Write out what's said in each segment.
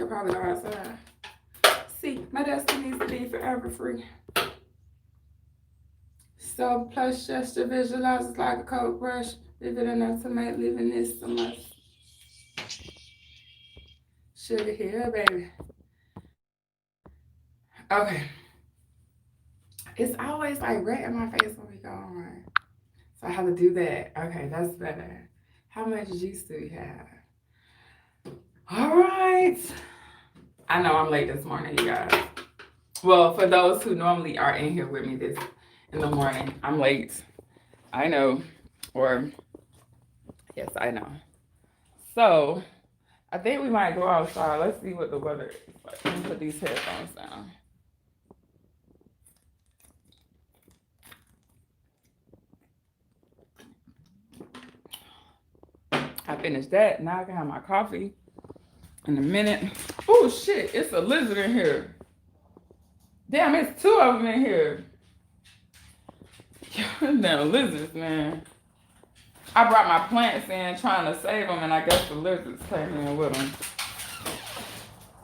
should probably go outside. See, my destiny needs to be forever free. So plus gesture visualizes like a cold brush. Vivid enough to make living this so much. Sugar here, baby. Okay. It's always like red in my face when we go on. So I have to do that. Okay, that's better. How much juice do we have? All right. I know I'm late this morning, you guys. Well, for those who normally are in here with me this in the morning, I'm late. I know. Or, yes, I know. So, I think we might go outside. Let's see what the weather is like. Let me put these headphones down. I finished that. Now I can have my coffee in a minute. Oh, shit. It's a lizard in here. Damn, it's two of them in here. Damn lizards, man. I brought my plants in trying to save them, and I guess the lizards came in with them.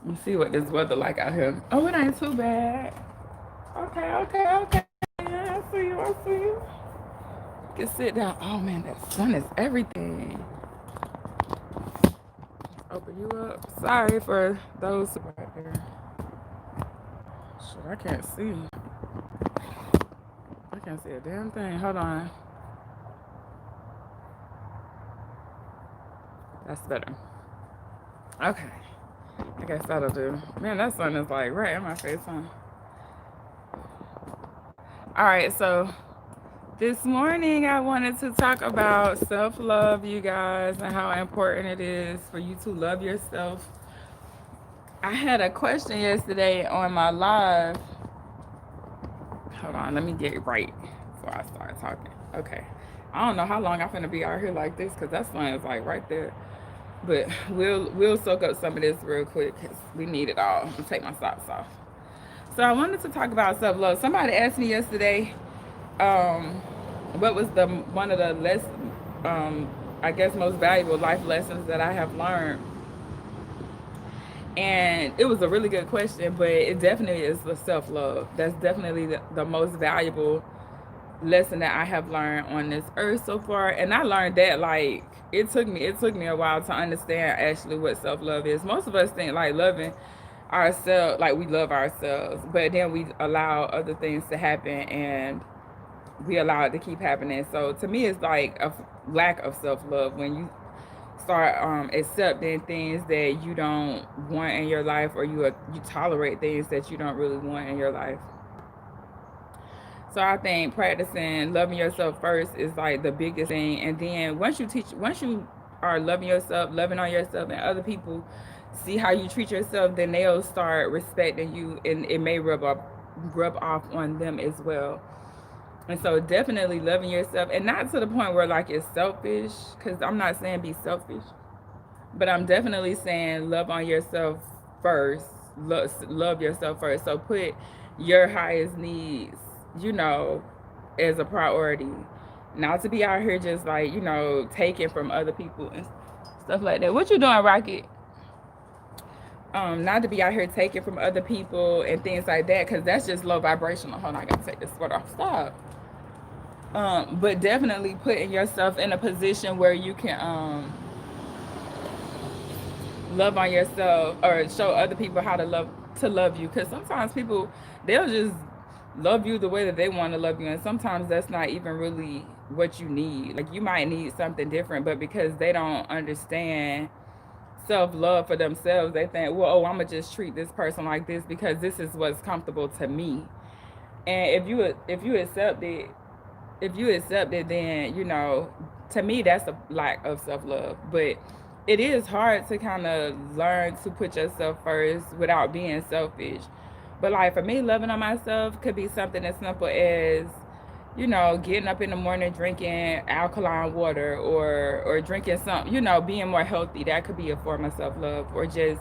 Let me see what this weather like out here. Oh, it ain't too bad. Okay. Yeah, I see you. You can sit down. Oh, man, that sun is everything. Open you up. Sorry for those right there. Shit, I can't see. I can't see a damn thing. Hold on. That's better. Okay. I guess that'll do. Man, that sun is like right in my face, huh? Alright, so this morning I wanted to talk about self-love, you guys, and how important it is for you to love yourself. I had a question yesterday on my live. Hold on, let me get it right before I start talking. Okay. I don't know how long I'm gonna be out here like this because that sun is like right there. But we'll soak up some of this real quick because we need it all. I'll take my socks off. So I wanted to talk about self-love. Somebody asked me yesterday, what was one of the less, I guess, most valuable life lessons that I have learned. And it was a really good question, but it definitely is the self-love. That's definitely the most valuable lesson that I have learned on this earth so far. And I learned that like it took me a while to understand actually what self-love is. Most of us think like loving ourselves, like we love ourselves, but then we allow other things to happen and we allow it to keep happening. So to me it's like a lack of self-love when you start accepting things that you don't want in your life, or you tolerate things that you don't really want in your life. So I think practicing loving yourself first is like the biggest thing. And then once you are loving yourself, loving on yourself, and other people see how you treat yourself, then they'll start respecting you, and it may rub off on them as well. And so definitely loving yourself, and not to the point where like it's selfish, because I'm not saying be selfish, but I'm definitely saying love on yourself first. Love yourself first. So put your highest needs, as a priority. Not to be out here just like, taking from other people and stuff like that. What you doing, Rocket? Not to be out here taking from other people and things like that, because that's just low vibrational. Hold on, I gotta take this sweater off. Stop. But definitely putting yourself in a position where you can love on yourself, or show other people how to love you. Because sometimes people, they'll just love you the way that they want to love you, and sometimes that's not even really what you need. Like you might need something different, but because they don't understand self-love for themselves, they think, well, I'm gonna just treat this person like this because this is what's comfortable to me. And if you accept it, then to me that's a lack of self-love. But it is hard to kind of learn to put yourself first without being selfish. But like for me, loving on myself could be something as simple as getting up in the morning, drinking alkaline water, or drinking something, being more healthy. That could be a form of self-love. Or just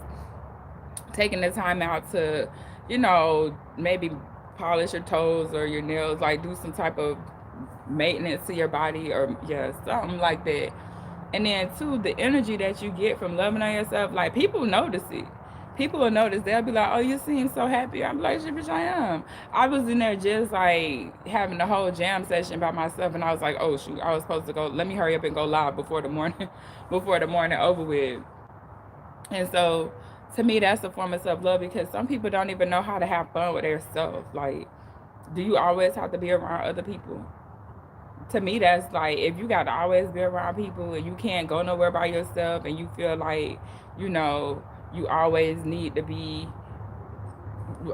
taking the time out to maybe polish your toes or your nails, like do some type of maintenance to your body, or something like that. And then too, the energy that you get from loving on yourself, like people notice it. People will notice. They'll be like, "Oh, you seem so happy." I'm like, "Shit, bitch, I am." I was in there just like having the whole jam session by myself, and I was like, "Oh shoot, I was supposed to go. Let me hurry up and go live before the morning, before the morning over with." And so, to me, that's a form of self love because some people don't even know how to have fun with their self. Like, do you always have to be around other people? To me, that's like if you got to always be around people and you can't go nowhere by yourself, and you feel like, you know, you always need to be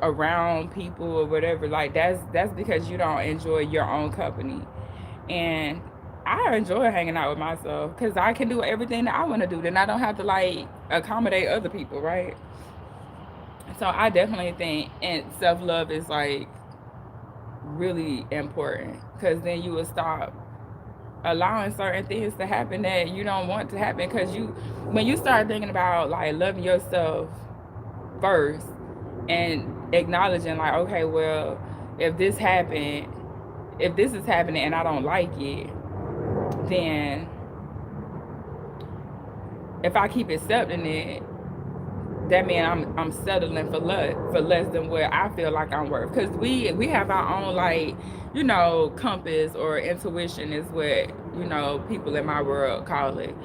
around people or whatever, like that's because you don't enjoy your own company. And I enjoy hanging out with myself because I can do everything that I want to do, then I don't have to like accommodate other people, right? So I definitely think and self-love is like really important because then you will stop allowing certain things to happen that you don't want to happen. Because you, when you start thinking about like loving yourself first and acknowledging like, okay, well, if this happened, if this is happening and I don't like it, then if I keep accepting it, that means I'm settling for less than what I feel like I'm worth. Because we have our own like, you know, compass or intuition is what, you know, people in my world call it.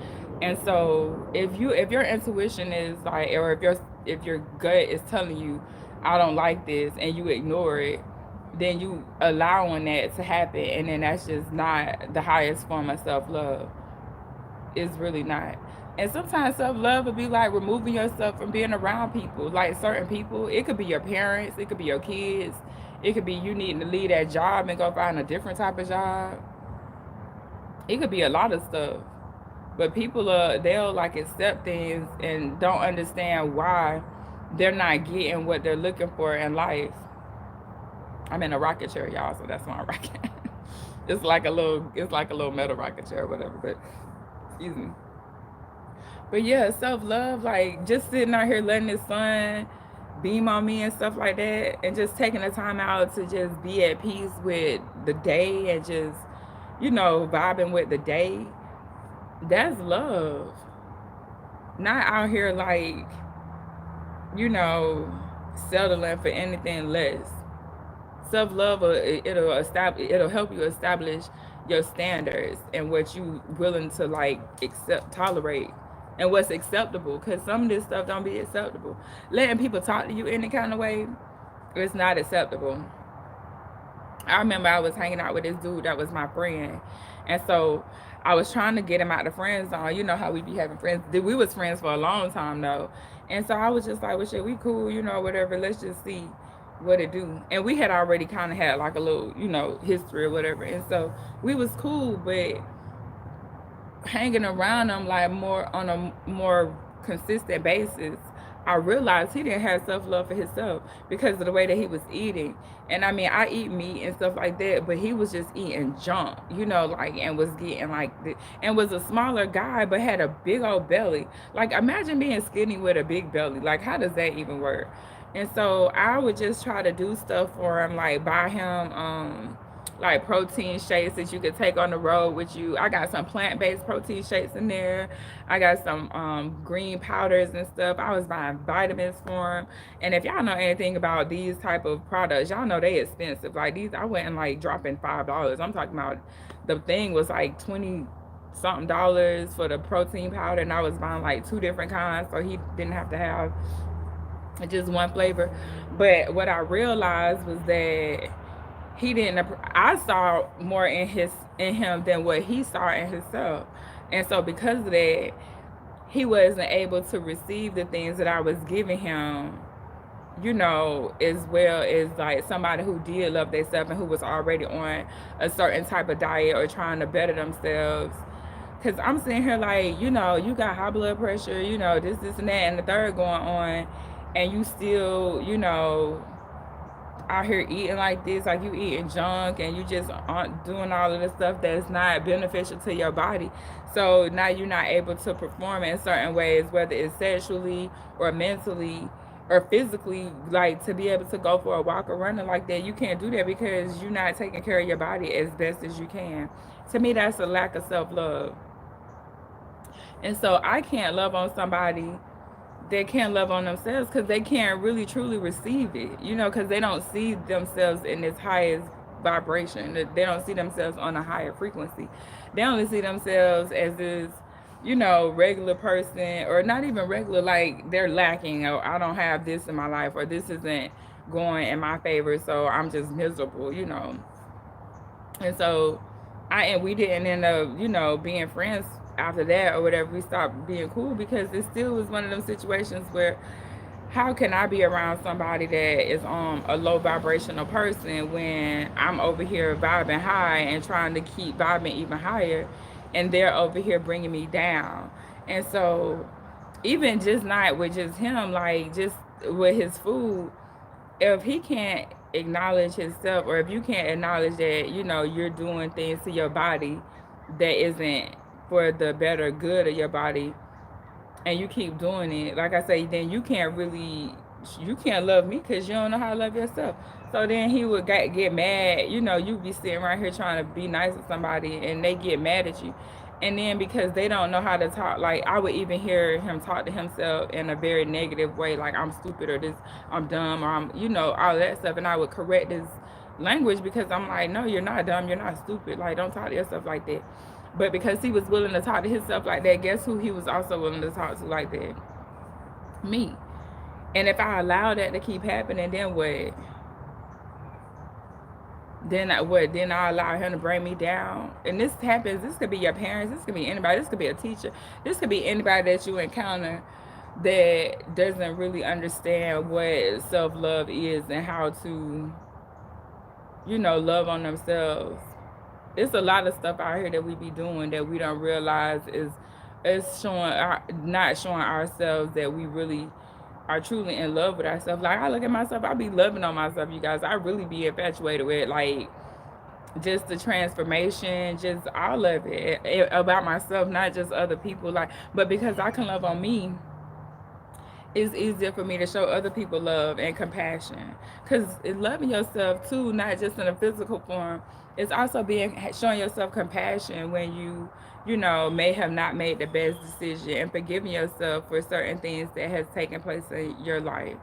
And so if your intuition is like, or if your gut is telling you I don't like this and you ignore it, then you allowing that to happen, and then that's just not the highest form of self love. It's really not. And sometimes self love would be like removing yourself from being around people, like certain people. It could be your parents, it could be your kids, it could be you needing to leave that job and go find a different type of job. It could be a lot of stuff. But people they'll like accept things and don't understand why they're not getting what they're looking for in life. I'm in a rocket chair, y'all, so that's why I'm rocking. It's like a little metal rocket chair or whatever, but excuse me. But yeah, self love, like just sitting out here letting the sun beam on me and stuff like that, and just taking the time out to just be at peace with the day and just, you know, vibing with the day. That's love. Not out here like, you know, settling for anything less. Self love, it'll help you establish your standards and what you willing to like accept, tolerate, and what's acceptable. Because some of this stuff don't be acceptable. Letting people talk to you any kind of way, it's not acceptable. I remember I was hanging out with this dude that was my friend, and so I was trying to get him out the friend zone. You know how we be having friends. We was friends for a long time though, and so I was just like, "Well, shit, we cool, you know, whatever. Let's just see what it do." And we had already kind of had like a little, you know, history or whatever, and so we was cool, but hanging around him like more on a more consistent basis, I realized he didn't have self love for himself because of the way that he was eating. And I mean, I eat meat and stuff like that, but he was just eating junk, you know, like, and was getting like, and was a smaller guy, but had a big old belly. Like, imagine being skinny with a big belly. Like, how does that even work? And so I would just try to do stuff for him, like buy him, like protein shakes that you could take on the road with you. I got some plant-based protein shakes in there. I got some green powders and stuff. I was buying vitamins for them. And if y'all know anything about these type of products, y'all know they expensive. Like these, I went and like dropping $5. I'm talking about the thing was like 20 something dollars for the protein powder, and I was buying like two different kinds, so he didn't have to have just one flavor. But what I realized was that he didn't, I saw more in him than what he saw in himself. And so because of that, he wasn't able to receive the things that I was giving him, you know, as well as like somebody who did love themselves and who was already on a certain type of diet or trying to better themselves. Cause I'm sitting here like, you know, you got high blood pressure, you know, this and that and the third going on, and you still, you know, out here eating like this, like you eating junk, and you just aren't doing all of the stuff that's not beneficial to your body. So now you're not able to perform in certain ways, whether it's sexually or mentally or physically, like to be able to go for a walk or running like that. You can't do that because you're not taking care of your body as best as you can. To me, that's a lack of self love. And so I can't love on somebody they can't love on themselves because they can't really truly receive it, you know, because they don't see themselves in its highest vibration. They don't see themselves on a higher frequency. They only see themselves as this, you know, regular person, or not even regular, like they're lacking, or I don't have this in my life, or this isn't going in my favor, so I'm just miserable, you know. And so and we didn't end up, you know, being friends after that or whatever. We stopped being cool because it still was one of them situations where how can I be around somebody that is a low vibrational person when I'm over here vibing high and trying to keep vibing even higher, and they're over here bringing me down. And so even just not with just him, like just with his food, if he can't acknowledge himself, or if you can't acknowledge that, you know, you're doing things to your body that isn't for the better good of your body, and you keep doing it, like I say, then you can't love me because you don't know how to love yourself. So then he would get mad. You know, you be sitting right here trying to be nice to somebody, and they get mad at you. And then because they don't know how to talk, like I would even hear him talk to himself in a very negative way, like I'm stupid, or this, I'm dumb, or I'm, you know, all that stuff. And I would correct his language because I'm like, no, you're not dumb, you're not stupid. Like, don't talk to yourself like that. But because he was willing to talk to himself like that, guess who he was also willing to talk to like that? Me. And if I allow that to keep happening, then what? Then I what? Then I allow him to bring me down. And this happens. This could be your parents. This could be anybody. This could be a teacher. This could be anybody that you encounter that doesn't really understand what self love is and how to, you know, love on themselves. It's a lot of stuff out here that we be doing that we don't realize is not showing ourselves that we really are truly in love with ourselves. Like I look at myself, I be loving on myself, you guys. I really be infatuated with like just the transformation, just all of it about myself, not just other people. Like, but because I can love on me, it's easier for me to show other people love and compassion. Because loving yourself too, not just in a physical form, it's also being showing yourself compassion when you know, may have not made the best decision, and forgiving yourself for certain things that has taken place in your life.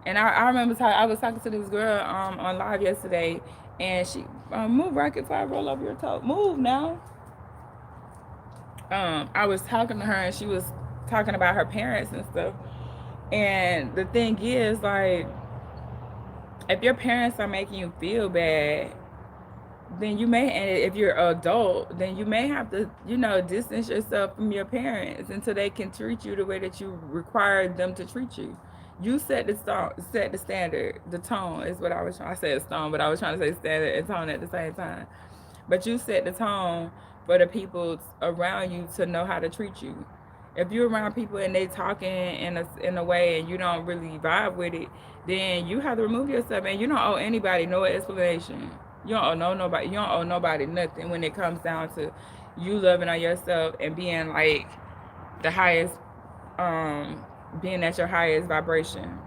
And I remember I was talking to this girl on live yesterday, and she move right if I roll over your toe. Move now. I was talking to her, and she was talking about her parents and stuff. And the thing is, like, if your parents are making you feel bad, then you may, and if you're an adult, then you may have to, you know, distance yourself from your parents until they can treat you the way that you require them to treat you. You set the standard, the tone is what I was trying. I said stone, but I was trying to say standard and tone at the same time. But you set the tone for the people around you to know how to treat you. If you're around people and they talking in a way and you don't really vibe with it, then you have to remove yourself, and you don't owe anybody no explanation. You don't owe nobody. You don't owe nobody nothing when it comes down to you loving on yourself and being like the highest, being at your highest vibration.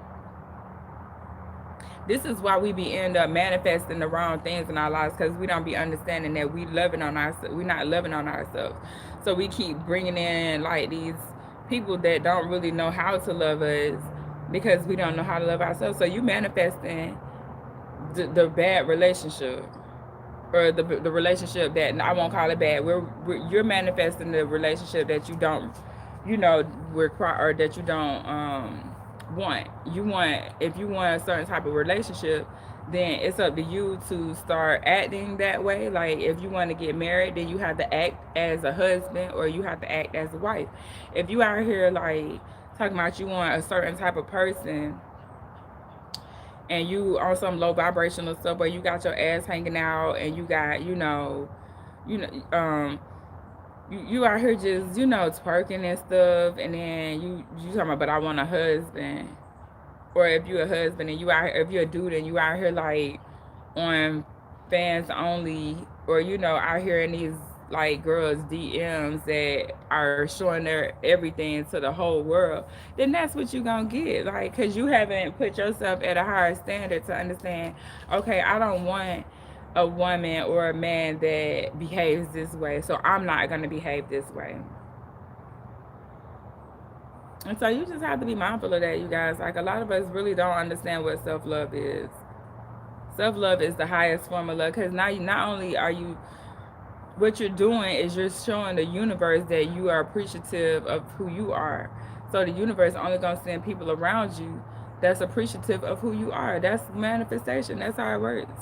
This is why we be end up manifesting the wrong things in our lives, because we don't be understanding that we're not loving on ourselves. So we keep bringing in like these people that don't really know how to love us because we don't know how to love ourselves. So you manifesting the bad relationship, or the relationship that I won't call it bad. You're manifesting the relationship that you don't, you know, require, or that you don't want. You want, if you want a certain type of relationship, then it's up to you to start acting that way. Like if you want to get married, then you have to act as a husband, or you have to act as a wife. If you out here like talking about you want a certain type of person, and you on some low vibrational stuff, where you got your ass hanging out, and you got, you know, you out here just, you know, twerking and stuff, and then you talking about, but I want a husband. Or if you're a husband and you out here, if you're a dude and you out here like on fans only, or you know, out here in these like girls DMs that are showing their everything to the whole world, then that's what you gonna get. Like, cause you haven't put yourself at a higher standard to understand, okay, I don't want a woman or a man that behaves this way, so I'm not gonna behave this way. And so you just have to be mindful of that, you guys. Like, a lot of us really don't understand what self-love is. Self-love is the highest form of love, because now you not only are you, what you're doing is you're showing the universe that you are appreciative of who you are. So the universe only gonna send people around you that's appreciative of who you are. That's manifestation. That's how it works.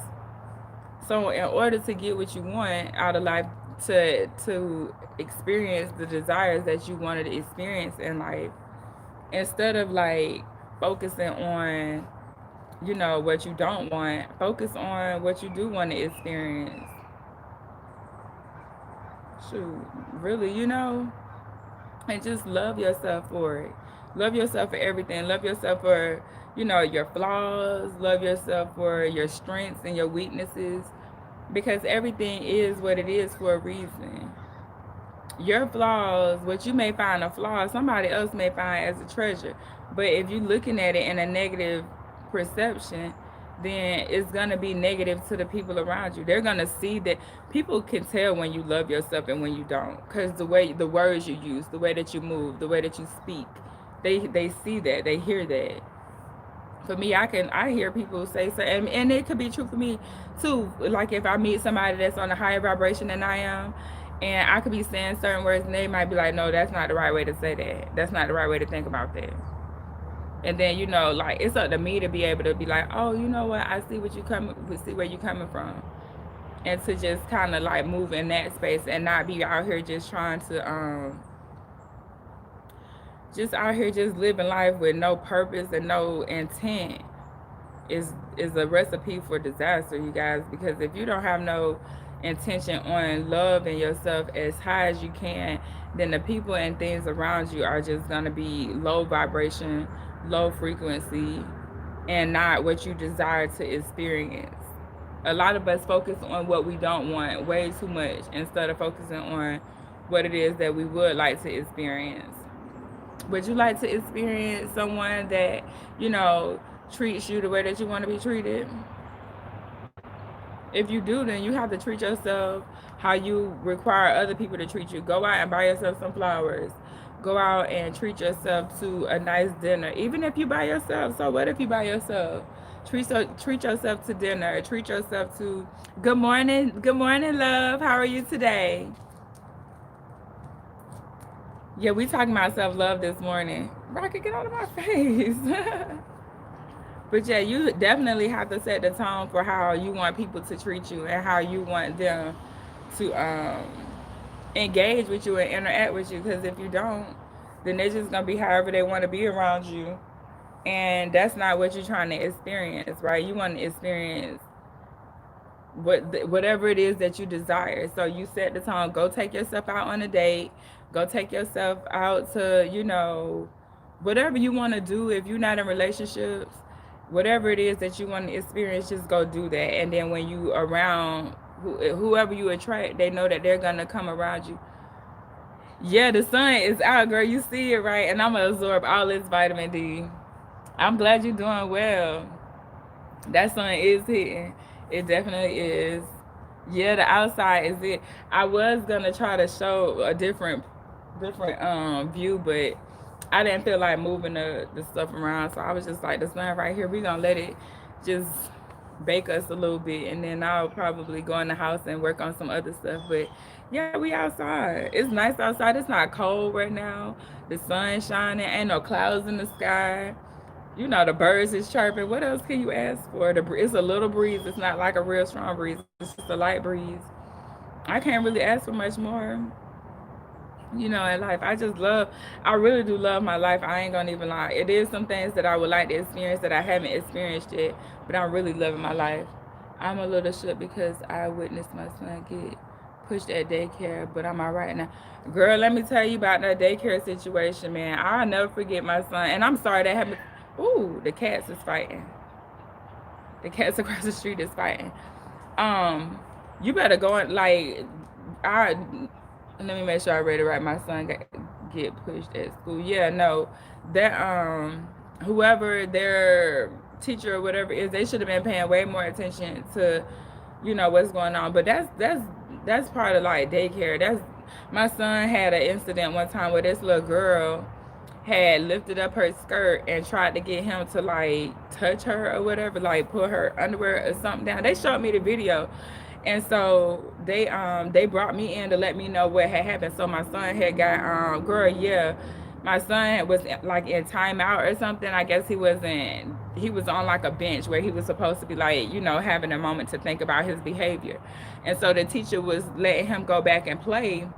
So in order to get what you want out of life, to experience the desires that you wanted to experience in life, instead of like focusing on, what you don't want, focus on what you do want to experience. Shoot, really, and just love yourself for it. Love yourself for everything. Love yourself for, your flaws. Love yourself for your strengths and your weaknesses, because everything is what it is for a reason. Your flaws, what you may find a flaw, somebody else may find as a treasure. But if you're looking at it in a negative perception, then it's gonna be negative to the people around you. They're gonna see that. People can tell when you love yourself and when you don't, because the words you use, the way that you move, the way that you speak, they see that, they hear that. For me, I hear people say so, and it could be true for me too. Like, if I meet somebody that's on a higher vibration than I am, and I could be saying certain words, and they might be like, no, that's not the right way to say that, that's not the right way to think about that. And then, like, it's up to me to be able to be like, oh, you know what, I see what you coming, see where you coming from, and to just kind of like move in that space and not be out here just trying to just out here just living life with no purpose and no intent is a recipe for disaster, you guys. Because if you don't have no intention on loving yourself as high as you can, then the people and things around you are just gonna be low vibration, low frequency, and not what you desire to experience. A lot of us focus on what we don't want way too much instead of focusing on what it is that we would like to experience. Would you like to experience someone that, treats you the way that you want to be treated? If you do, then you have to treat yourself how you require other people to treat you. Go out and buy yourself some flowers. Go out and treat yourself to a nice dinner. Even if you by yourself. So what if you by yourself? Treat yourself to dinner. Treat yourself to good morning. Good morning, love. How are you today? Yeah, we talking about self-love this morning. Rocket, get out of my face. But yeah, you definitely have to set the tone for how you want people to treat you and how you want them to engage with you and interact with you. Because if you don't, then they're just gonna be however they want to be around you, and that's not what you're trying to experience, right? You want to experience whatever it is that you desire. So you set the tone. Go take yourself out on a date. Go take yourself out to, whatever you want to do. If you're not in relationships, whatever it is that you want to experience, just go do that. And then when you around whoever you attract, they know that they're gonna come around you. Yeah, the sun is out, girl. You see it, right? And I'm gonna absorb all this vitamin D. I'm glad you're doing well. That sun is hitting. It definitely is. Yeah, the outside is it. I was gonna try to show a different view, but I didn't feel like moving the stuff around. So I was just like, the sun right here, we gonna let it just bake us a little bit, and then I'll probably go in the house and work on some other stuff. But yeah, we outside. It's nice outside. It's not cold right now. The sun's shining. Ain't no clouds in the sky. The birds is chirping. What else can you ask for? It's a little breeze. It's not like a real strong breeze. It's just a light breeze. I can't really ask for much more. In life, I really do love my life. I ain't gonna even lie. It is some things that I would like to experience that I haven't experienced yet, but I'm really loving my life. I'm a little shook because I witnessed my son get pushed at daycare, but I'm all right now. Girl, let me tell you about that daycare situation, man. I'll never forget my son, and I'm sorry that happened. Ooh, the cats is fighting. The cats across the street is fighting. You better go and I let me make sure I read it right. My son get pushed at school. Yeah, no, that whoever their teacher or whatever is, they should have been paying way more attention to, what's going on. But that's part of like daycare. That's My son had an incident one time where this little girl had lifted up her skirt and tried to get him to like touch her or whatever, like put her underwear or something down. They showed me the video. And so they brought me in to let me know what had happened. So my son had got girl, yeah. My son was like in timeout or something. I guess he was on like a bench where he was supposed to be like, you know, having a moment to think about his behavior. And so the teacher was letting him go back and play,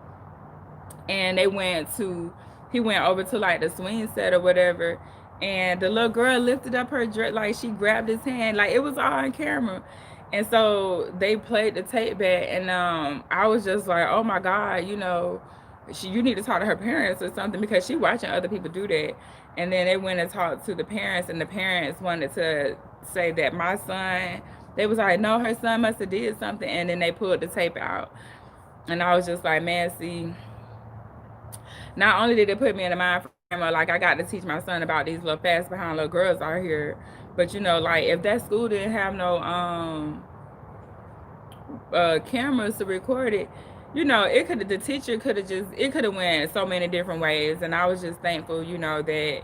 and he went over to like the swing set or whatever, and the little girl lifted up her dress, like she grabbed his hand, like it was all on camera. And so they played the tape back, and I was just like, oh my god, you know, you need to talk to her parents or something, because she watching other people do that. And then they went and talked to the parents, and the parents wanted to say that my son, they was like, no, her son must have did something. And then they pulled the tape out, and I was just like, man, see, not only did it put me in the mind frame of like I got to teach my son about these little fast behind little girls out here, but you know, like if that school didn't have no cameras to record it, you know, it could have, the teacher could have just, it could have went so many different ways. And I was just thankful, you know, that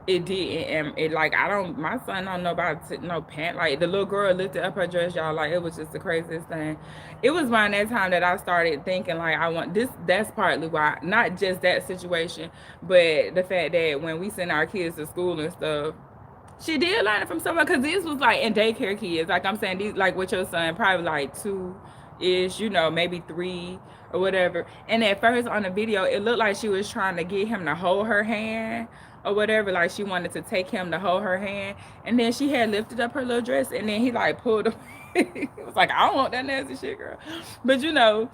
it did. And it, like, I don't, my son don't know about no pant, like the little girl lifted up her dress, y'all, like it was just the craziest thing. It was around that time that I started thinking like I want this. That's partly why, not just that situation, but the fact that when we send our kids to school and stuff, she did learn it from someone, because these was like in daycare kids. Like I'm saying, these like with your son, probably like 2-ish, you know, maybe 3 or whatever. And at first on the video, it looked like she was trying to get him to hold her hand or whatever. Like she wanted to take him to hold her hand. And then she had lifted up her little dress, and then he like pulled away. It was like, I don't want that nasty shit, girl. But you know,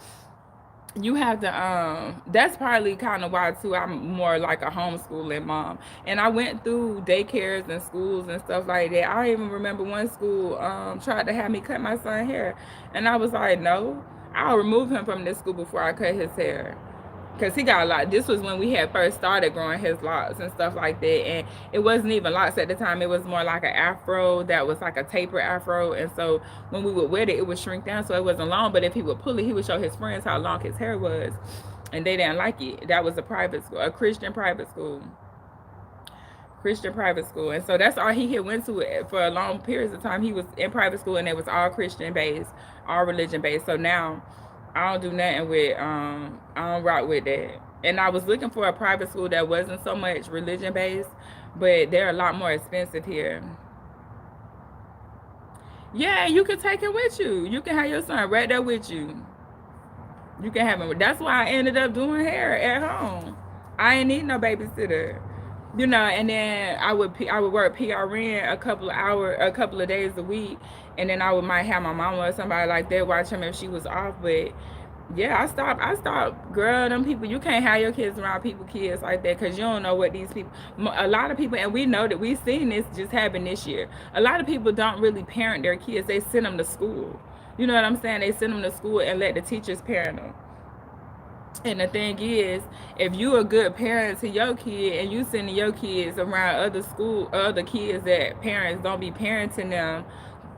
you have to that's partly kind of why too I'm more like a homeschooling mom. And I went through daycares and schools and stuff like that. I even remember one school tried to have me cut my son's hair, and I was like, no, I'll remove him from this school before I cut his hair, because he got a lot. This was when we had first started growing his locks and stuff like that, and it wasn't even locks at the time. It was more like an afro that was like a taper afro. And so when we would wet it, it would shrink down, so it wasn't long. But if he would pull it, he would show his friends how long his hair was, and they didn't like it. That was a private school, a Christian private school. And so that's all he had went to it for a long periods of time. He was in private school, and it was all Christian based, all religion based. So now I don't do nothing with I don't rock with that. And I was looking for a private school that wasn't so much religion based, but they're a lot more expensive here. Yeah, you can take him with you. You can have your son right there with you. You can have him. That's why I ended up doing hair at home. I ain't need no babysitter. You know, and then I would work PRN a couple of days a week, and then I would might have my mama or somebody like that watch him if she was off. But yeah, I stopped, girl, them people, you can't have your kids around kids like that, because you don't know what these people, a lot of people, and we know that we've seen this just happen this year. A lot of people don't really parent their kids. They send them to school. You know what I'm saying? They send them to school and let the teachers parent them. And the thing is, if you a good parent to your kid and you sending your kids around other kids that parents don't be parenting them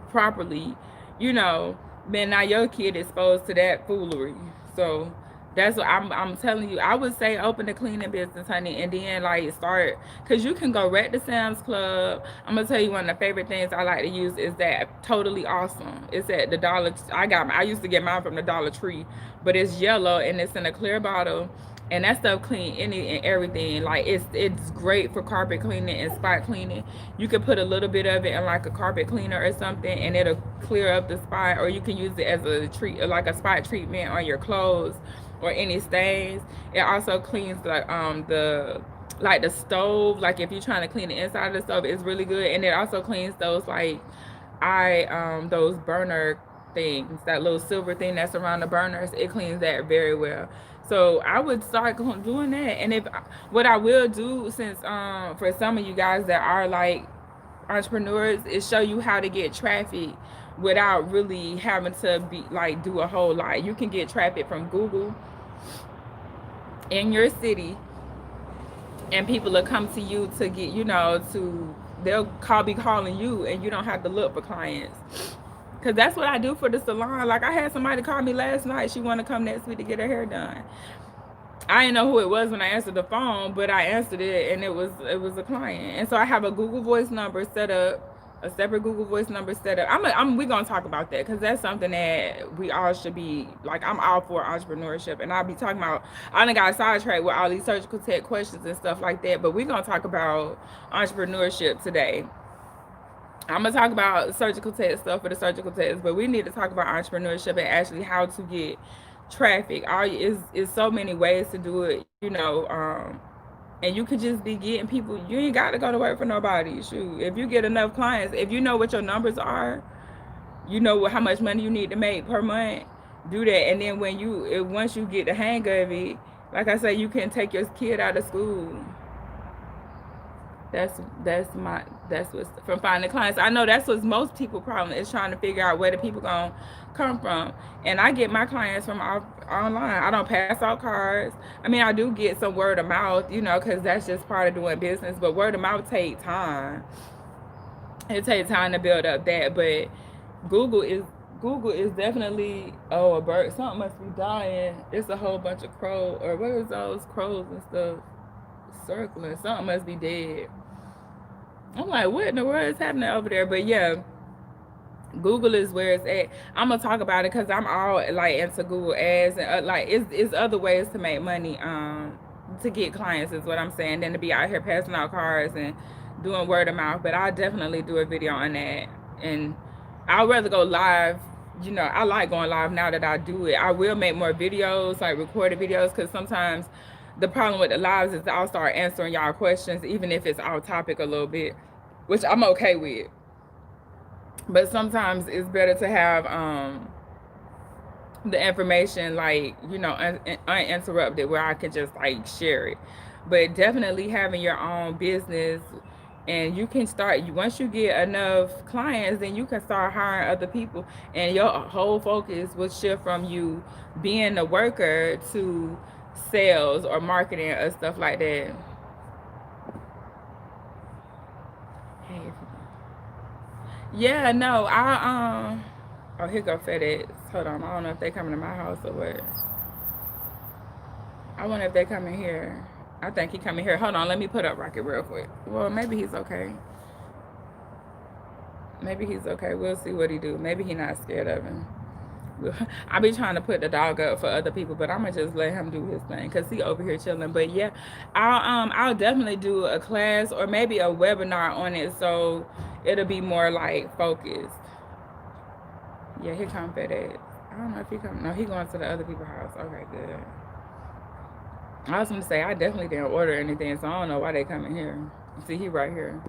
properly, you know, then now your kid exposed to that foolery. So that's what I'm telling you. I would say open a cleaning business, honey, and then like start, because you can go right to Sam's Club. I'm gonna tell you, one of the favorite things I like to use is that Totally Awesome. It's at the Dollar. I used to get mine from the Dollar Tree, but it's yellow and it's in a clear bottle. And that stuff clean any and everything. Like it's great for carpet cleaning and spot cleaning. You can put a little bit of it in like a carpet cleaner or something, and it'll clear up the spot. Or you can use it as a treat, like a spot treatment on your clothes or any stains. It also cleans the stove. Like if you're trying to clean the inside of the stove, it's really good. And it also cleans those those burner things, that little silver thing that's around the burners. It cleans that very well. So I would start doing that. And if what I will do, since for some of you guys that are like entrepreneurs, is show you how to get traffic without really having to be like do a whole lot. You can get traffic from Google in your city, and people will come to you to get, you know, they'll be calling you, and you don't have to look for clients. Because that's what I do for the salon. Like I had somebody call me last night. She want to come next week to get her hair done. I didn't know who it was when I answered the phone, but I answered it and it was a client. And so I have a Google Voice number set up, a separate Google Voice number set up. We gonna talk about that because that's something that we all should be like. I'm all for entrepreneurship, and I'll be talking about. I done got sidetracked with all these surgical tech questions and stuff like that, but we gonna talk about entrepreneurship today. I'm gonna talk about surgical tech stuff for the surgical techs, but we need to talk about entrepreneurship and actually how to get traffic. All is so many ways to do it, and you could just be getting people. You ain't got to go to work for nobody. Shoot, if you get enough clients, if you know what your numbers are, you know how much money you need to make per month. Do that, and then once you get the hang of it, like I say, you can take your kid out of school. That's what's from finding clients. I know that's what's most people problem is trying to figure out where the people gonna come from. And I get my clients from online. I don't pass out cards. I mean, I do get some word of mouth, because that's just part of doing business. But word of mouth take time. It takes time to build up that. But Google is Google is definitely a bird. Something must be dying. It's a whole bunch of crows, or what is those crows and stuff circling? Something must be dead. I'm like, what in the world is happening over there? But yeah, Google is where it's at. I'm gonna talk about it because I'm all like into Google ads and like it's other ways to make money, to get clients is what I'm saying, than to be out here passing out cards and doing word of mouth. But I'll definitely do a video on that, and I'd rather go live. I like going live now that I do it. I will make more videos, like recorded videos, because sometimes the problem with the lives is I'll start answering y'all questions, even if it's off topic a little bit, which I'm okay with. But sometimes it's better to have the information like uninterrupted, where I can just like share it. But definitely having your own business, and you can start once you get enough clients, then you can start hiring other people, and your whole focus will shift from you being a worker to sales or marketing or stuff like that. Hey, yeah, no, oh, here go FedEx. Hold on, I don't know if they coming to my house or what. I wonder if they coming here. I think he coming here. Hold on, let me put up Rocket real quick. Well, maybe he's okay. Maybe he's okay. We'll see what he do. Maybe he not scared of him. I be trying to put the dog up for other people, but I'm gonna just let him do his thing because he over here chilling. But yeah, I'll definitely do a class or maybe a webinar on it, so it'll be more like focused. Yeah, here come FedEx. I don't know if he come. No, he going to the other people's house. Okay, good. I was gonna say I definitely didn't order anything, so I don't know why they coming here. See, he right here.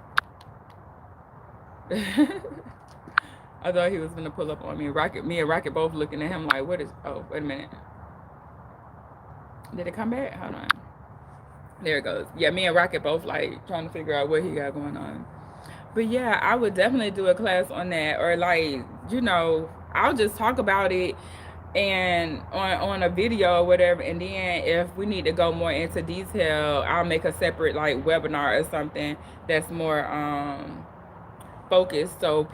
I thought he was gonna pull up on me. Me and Rocket both looking at him like, what is? Oh, wait a minute. Did it come back? Hold on. There it goes. Yeah, me and Rocket both like trying to figure out what he got going on. But yeah, I would definitely do a class on that, or like, I'll just talk about it and on a video or whatever, and then if we need to go more into detail, I'll make a separate like webinar or something that's more focused, so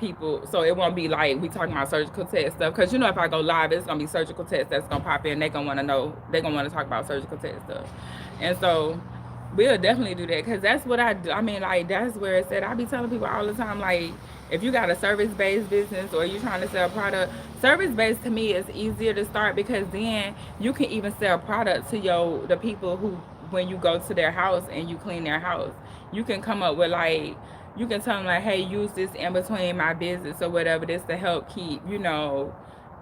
it won't be like we talking about surgical tech stuff, because if I go live, it's gonna be surgical tech that's gonna pop in. They gonna want to know, they gonna want to talk about surgical tech stuff. And so we'll definitely do that, because that's what I do. I mean, like, that's where it's at. I be telling people all the time, like, if you got a service-based business or you trying to sell a product, service-based to me is easier to start, because then you can even sell products to the people who, when you go to their house and you clean their house, you can come up with like, you can tell them like, hey, use this in between my business or whatever, this to help keep,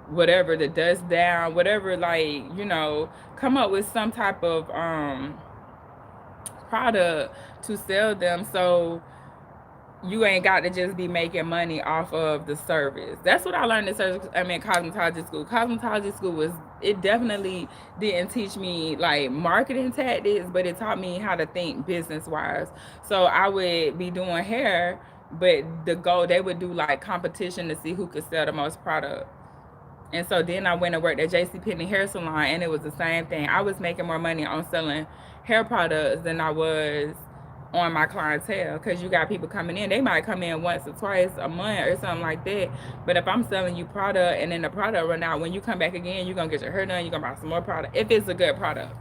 whatever, the dust down, whatever, like, come up with some type of product to sell them, so you ain't got to just be making money off of the service. That's what I learned in cosmetology school. Cosmetology school it definitely didn't teach me like marketing tactics, but it taught me how to think business wise. So I would be doing hair, but the goal, they would do like competition to see who could sell the most product. And so then I went and worked at JCPenney hair salon, and it was the same thing. I was making more money on selling hair products than I was on my clientele, because you got people coming in. They might come in once or twice a month or something like that. But if I'm selling you product and then the product run out, when you come back again, you're going to get your hair done, you're going to buy some more product if it's a good product.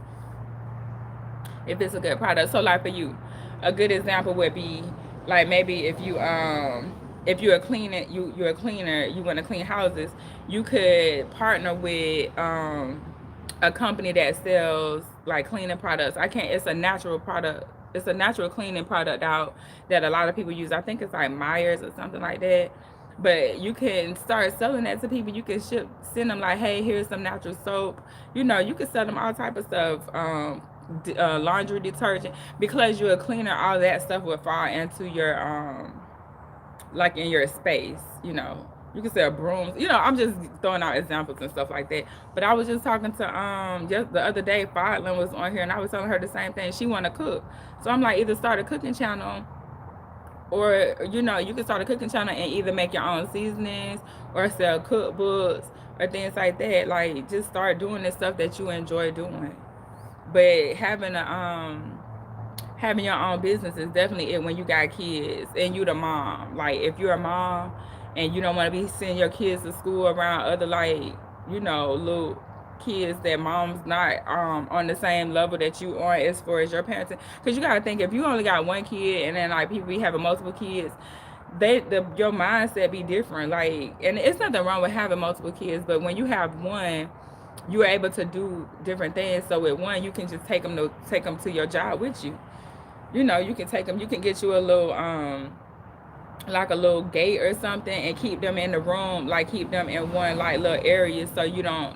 if it's a good product. So like for you, a good example would be like maybe if you're a cleaner, you're a cleaner, you want to clean houses, you could partner with a company that sells like cleaning products. I can't. It's a natural product. It's a natural cleaning product out that a lot of people use. I think it's like Myers or something like that. But you can start selling that to people. You can send them like, hey, here's some natural soap. You know, you can sell them all type of stuff. Laundry detergent, because you're a cleaner. All that stuff will fall into your like in your space. You know, you can sell brooms. You know, I'm just throwing out examples and stuff like that. But I was just talking to just the other day, Fodlin was on here, and I was telling her the same thing. She want to cook, so I'm like, either start a cooking channel, or you know, you can start a cooking channel and either make your own seasonings or sell cookbooks or things like that. Like, just start doing the stuff that you enjoy doing. But having your own business is definitely it when you got kids and you the mom. Like, if you're a mom and you don't want to be sending your kids to school around other, like, you know, little kids that mom's not on the same level that you are as far as your parenting. Because you gotta think, if you only got one kid and then like people be having multiple kids, your mindset be different. Like, and it's nothing wrong with having multiple kids, but when you have one, you are able to do different things. So with one, you can just take them to your job with you. You know, you can take them. You can get you a little like a little gate or something, and keep them in the room, like keep them in one like little area, so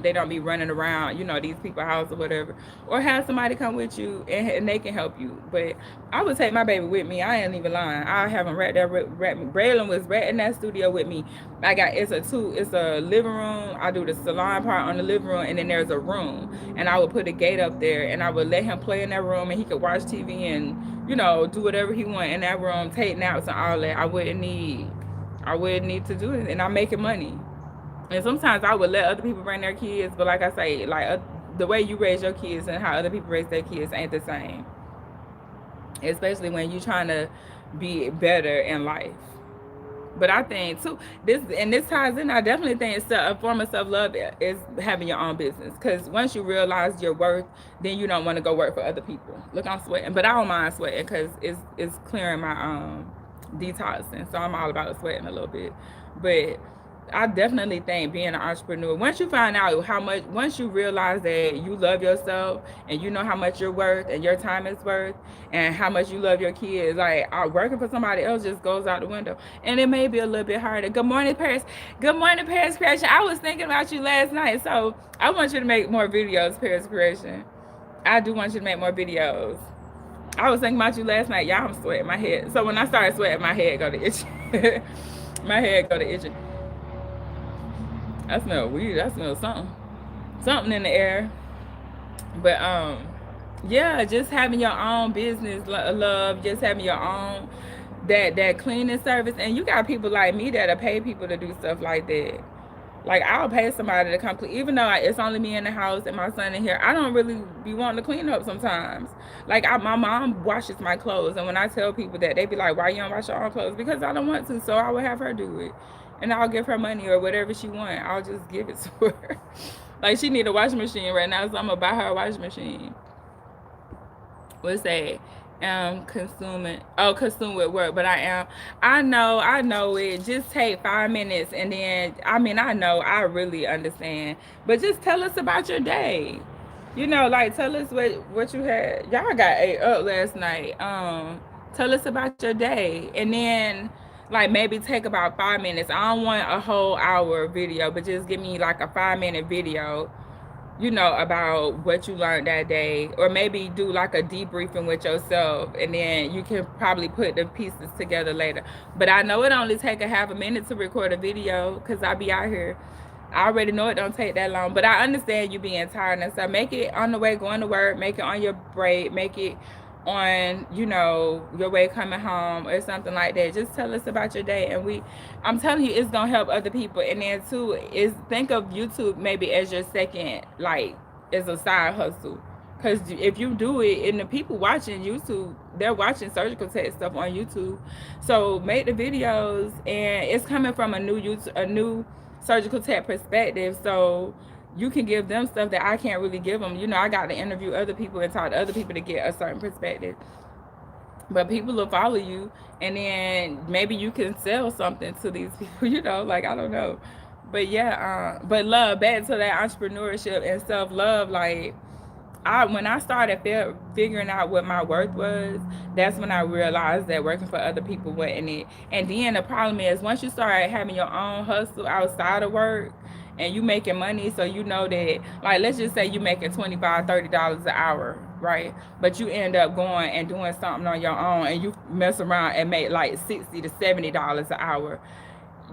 they don't be running around, you know, these people's house or whatever. Or have somebody come with you, and they can help you. But I would take my baby with me. I ain't even lying. I have him right there. Braylon was right in that studio with me. It's a living room. I do the salon part on the living room, and then there's a room, and I would put a gate up there, and I would let him play in that room, and he could watch TV and, you know, do whatever he want in that room, take naps and all that. I wouldn't need to do it, and I'm making money. And sometimes I would let other people bring their kids, but like I say, like the way you raise your kids and how other people raise their kids ain't the same. Especially when you're trying to be better in life. But I think too, this ties in. I definitely think it's a form of self-love is having your own business. Because once you realize your worth, then you don't want to go work for other people. Look, I'm sweating, but I don't mind sweating because it's clearing my detoxing. So I'm all about sweating a little bit. But I definitely think being an entrepreneur, once you find out once you realize that you love yourself and you know how much you're worth and your time is worth and how much you love your kids, like, working for somebody else just goes out the window. And it may be a little bit harder. Good morning, Paris. Good morning, Paris Creation. I was thinking about you last night, so I want you to make more videos, Paris Creation. I do want you to make more videos. I was thinking about you last night. Y'all, I'm sweating my head. So when I started sweating, my head go to itching. My head go to itching. I smell weird. I smell something in the air. But yeah, just having your own business, love, just having your own that cleaning service. And you got people like me that'll pay people to do stuff like that. Like, I'll pay somebody to come clean, even though it's only me in the house and my son in here. I don't really be wanting to clean up sometimes. Like, my mom washes my clothes, and when I tell people that, they be like, why you don't wash your own clothes? Because I don't want to, so I would have her do it. And I'll give her money or whatever she want. I'll just give it to her. Like, she need a washing machine right now, so I'm gonna buy her a washing machine. What's that? Consume with work, but I know it just take 5 minutes, and then I really understand, but just tell us about your day, you know, like, tell us what you had. Y'all got ate up last night. Tell us about your day, and then like maybe take about 5 minutes. I don't want a whole hour video, but just give me like a 5-minute video, you know, about what you learned that day, or maybe do like a debriefing with yourself, and then you can probably put the pieces together later. But I know it only take a half a minute to record a video, because I be out here. I already know it don't take that long, but I understand you being tired and stuff. Make it on the way going to work, make it on your break, make it on, you know, your way coming home or something like that. Just tell us about your day, and I'm telling you, it's gonna help other people. And then too, is think of YouTube maybe as your second, like, as a side hustle. Because if you do it, and the people watching YouTube, they're watching surgical tech stuff on YouTube. So make the videos, and it's coming from a new surgical tech perspective. So you can give them stuff that I can't really give them. You know, I got to interview other people and talk to other people to get a certain perspective. But people will follow you, and then maybe you can sell something to these people. You know, like I don't know, but yeah. But love, back to that entrepreneurship and self love. Like when I started figuring out what my worth was, that's when I realized that working for other people wasn't it. And then the problem is once you start having your own hustle outside of work and you making money, so you know that, like, let's just say you making $25, $30 an hour, right? But you end up going and doing something on your own and you mess around and make like $60 to $70 an hour.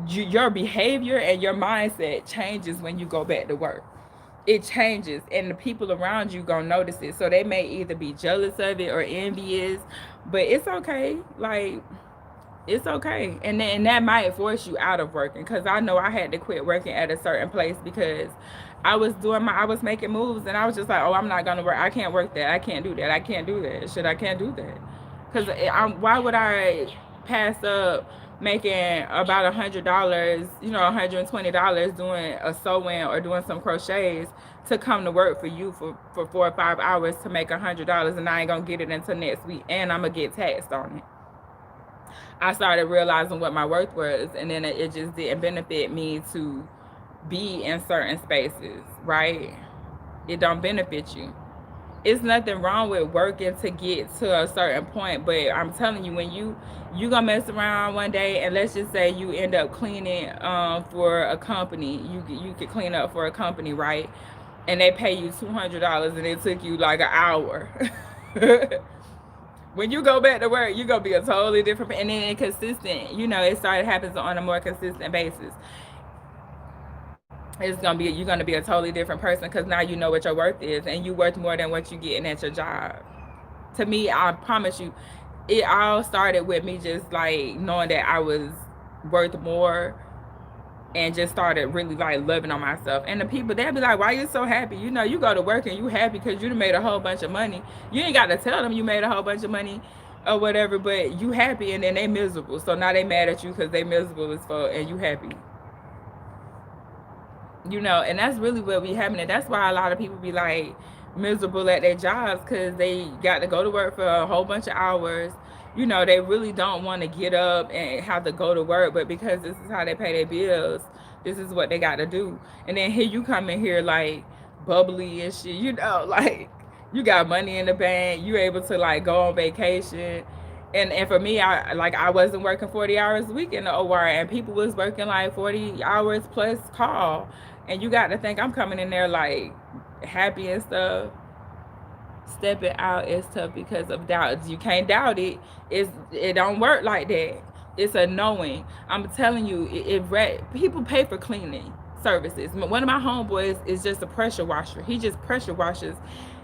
Your behavior and your mindset changes when you go back to work. It changes, and the people around you gonna notice it, so they may either be jealous of it or envious, but it's okay. Like, it's okay. And that might force you out of working, because I know I had to quit working at a certain place because I was making moves, and I was just like, oh, I'm not gonna work. I can't work that. I can't do that. I can't do that. Shit, I can't do that. Because why would I pass up making about $100, $120 doing a sewing or doing some crochets to come to work for you for 4 or 5 hours to make $100, and I ain't gonna get it until next week, and I'm gonna get taxed on it. I started realizing what my worth was, and then it just didn't benefit me to be in certain spaces, right? It don't benefit you. It's nothing wrong with working to get to a certain point, but I'm telling you, when you gonna mess around one day, and let's just say you end up cleaning for a company, you could clean up for a company, right? And they pay you $200, and it took you like an hour. When you go back to work, you're gonna be a totally different, and then consistent. It started happens on a more consistent basis. You're gonna be a totally different person because now you know what your worth is, and you worth more than what you getting at your job. To me, I promise you, it all started with me just like knowing that I was worth more, and just started really like loving on myself. And the people, they'll be like, why you so happy? You go to work and you happy because you done made a whole bunch of money. You ain't got to tell them you made a whole bunch of money or whatever, but you happy, and then they miserable. So now they mad at you because they miserable as fuck and you happy. And that's really what be happening. That's why a lot of people be like miserable at their jobs, because they got to go to work for a whole bunch of hours. They really don't want to get up and have to go to work, but because this is how they pay their bills, this is what they got to do. And then here you come in here like bubbly and shit, like you got money in the bank, you able to like go on vacation. And for me, I wasn't working 40 hours a week in the OR, and people was working like 40 hours plus call. And you got to think I'm coming in there like happy and stuff. Stepping out is tough because of doubts. You can't doubt it. It don't work like that. It's a knowing. I'm telling you, people pay for cleaning services. One of my homeboys is just a pressure washer. He just pressure washes,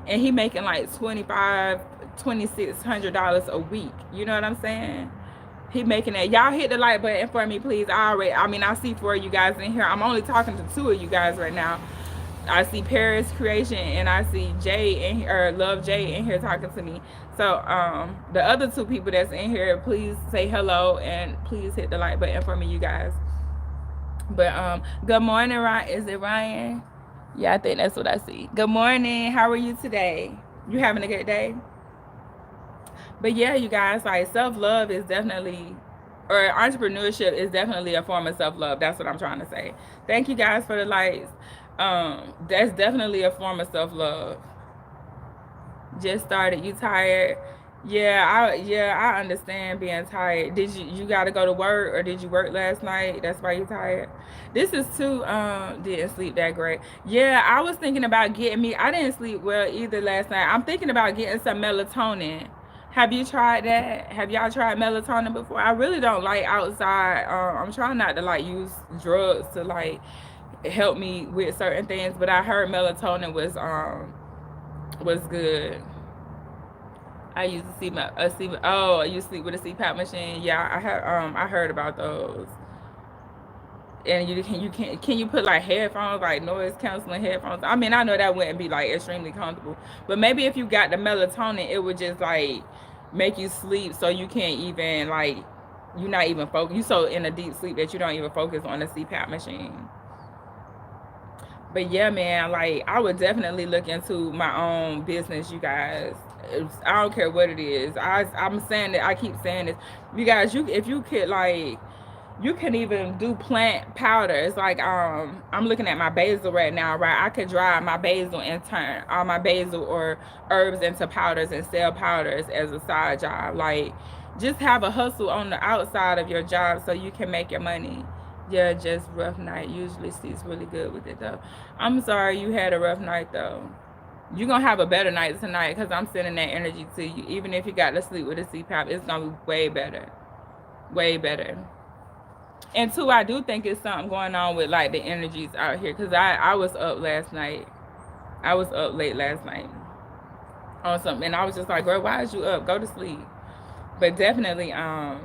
and he making like $2,600 a week. You know what I'm saying? He making that. Y'all hit the like button for me, please. I see 4 of you guys in here. I'm only talking to 2 of you guys right now. I see Paris Creation, and I see Jay in here, or Love Jay in here talking to me. So the other 2 people that's in here, please say hello and please hit the like button for me, you guys. But good morning, Ryan. Is it Ryan? Yeah, I think that's what I see. Good morning. How are you today? You having a good day? But yeah, you guys, like self-love is definitely, or entrepreneurship is definitely a form of self-love. That's what I'm trying to say. Thank you guys for the likes. That's definitely a form of self-love. Just started. You tired? I understand being tired. Did you got to go to work, or did you work last night? That's why you tired. This is too didn't sleep that great. Yeah, I was thinking about getting me. I didn't sleep well either last night. I'm thinking about getting some melatonin. Have you tried that? Have y'all tried melatonin before? I really don't like outside. I'm trying not to like use drugs to like help me with certain things, but I heard melatonin was good. I used to I used to sleep with a CPAP machine. Yeah, I heard about those. And can you put like headphones, like noise canceling headphones? I mean, I know that wouldn't be like extremely comfortable, but maybe if you got the melatonin, it would just like make you sleep, so you can't even like, you're not even focused. You so in a deep sleep that you don't even focus on the CPAP machine. But yeah, man, like I would definitely look into my own business, you guys. I don't care what it is. I'm saying that, I keep saying this. You guys, you if you could like, you can even do plant powders. Like I'm looking at my basil right now, right? I could dry my basil and turn all my basil or herbs into powders and sell powders as a side job. Like just have a hustle on the outside of your job so you can make your money. Yeah, just rough night. Usually Steve's really good with it though. I'm sorry you had a rough night though. You're gonna have a better night tonight because I'm sending that energy to you. Even if you got to sleep with a CPAP, it's gonna be way better. Way better. And two, I do think it's something going on with like the energies out here because I was up last night. I was up late last night on something, and I was just like, girl, why is you up? Go to sleep. But definitely, I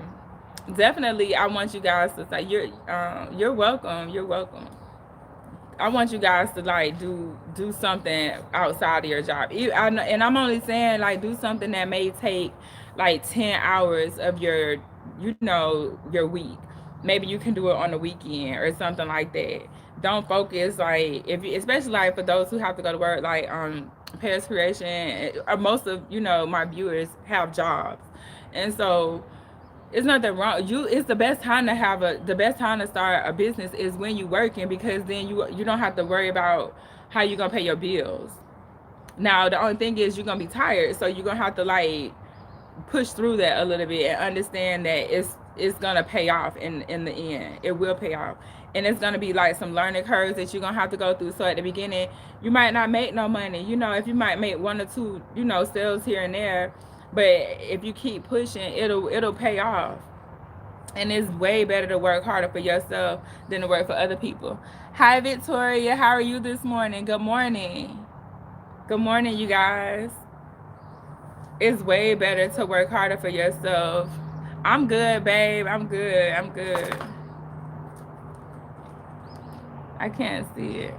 want you guys to say you're welcome. You're welcome. I want you guys to like do something outside of your job. And I'm only saying like do something that may take like 10 hours of your week. Maybe you can do it on the weekend or something like that. Don't focus like if you, especially like for those who have to go to work like Paris Creation. Most of my viewers have jobs, and so it's nothing wrong. It's the best time to the best time to start a business is when you working because then you don't have to worry about how you gonna pay your bills. Now the only thing is you're gonna be tired, so you're gonna have to like push through that a little bit and understand that it's gonna pay off in the end. It will pay off. And it's gonna be like some learning curves that you're gonna have to go through. So at the beginning, you might not make no money. If you might make one or two, sales here and there, but if you keep pushing, it'll pay off. And it's way better to work harder for yourself than to work for other people. Hi Victoria, how are you this morning? Good morning. Good morning, you guys. It's way better to work harder for yourself. I'm good, babe. I'm good. I'm good. I can't see it.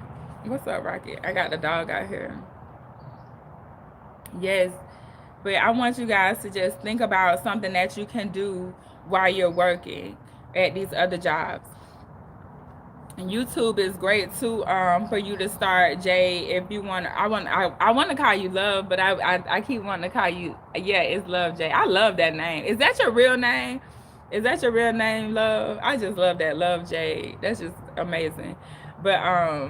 What's up, Rocket? I got the dog out here. Yes. But I want you guys to just think about something that you can do while you're working at these other jobs. And YouTube is great too, for you to start, Jay. If you want, I want to call you Love, but I keep wanting to call you, yeah, it's Love, Jay. I love that name. Is that your real name? Is that your real name, Love? I just love that, Love, Jay. That's just amazing. But I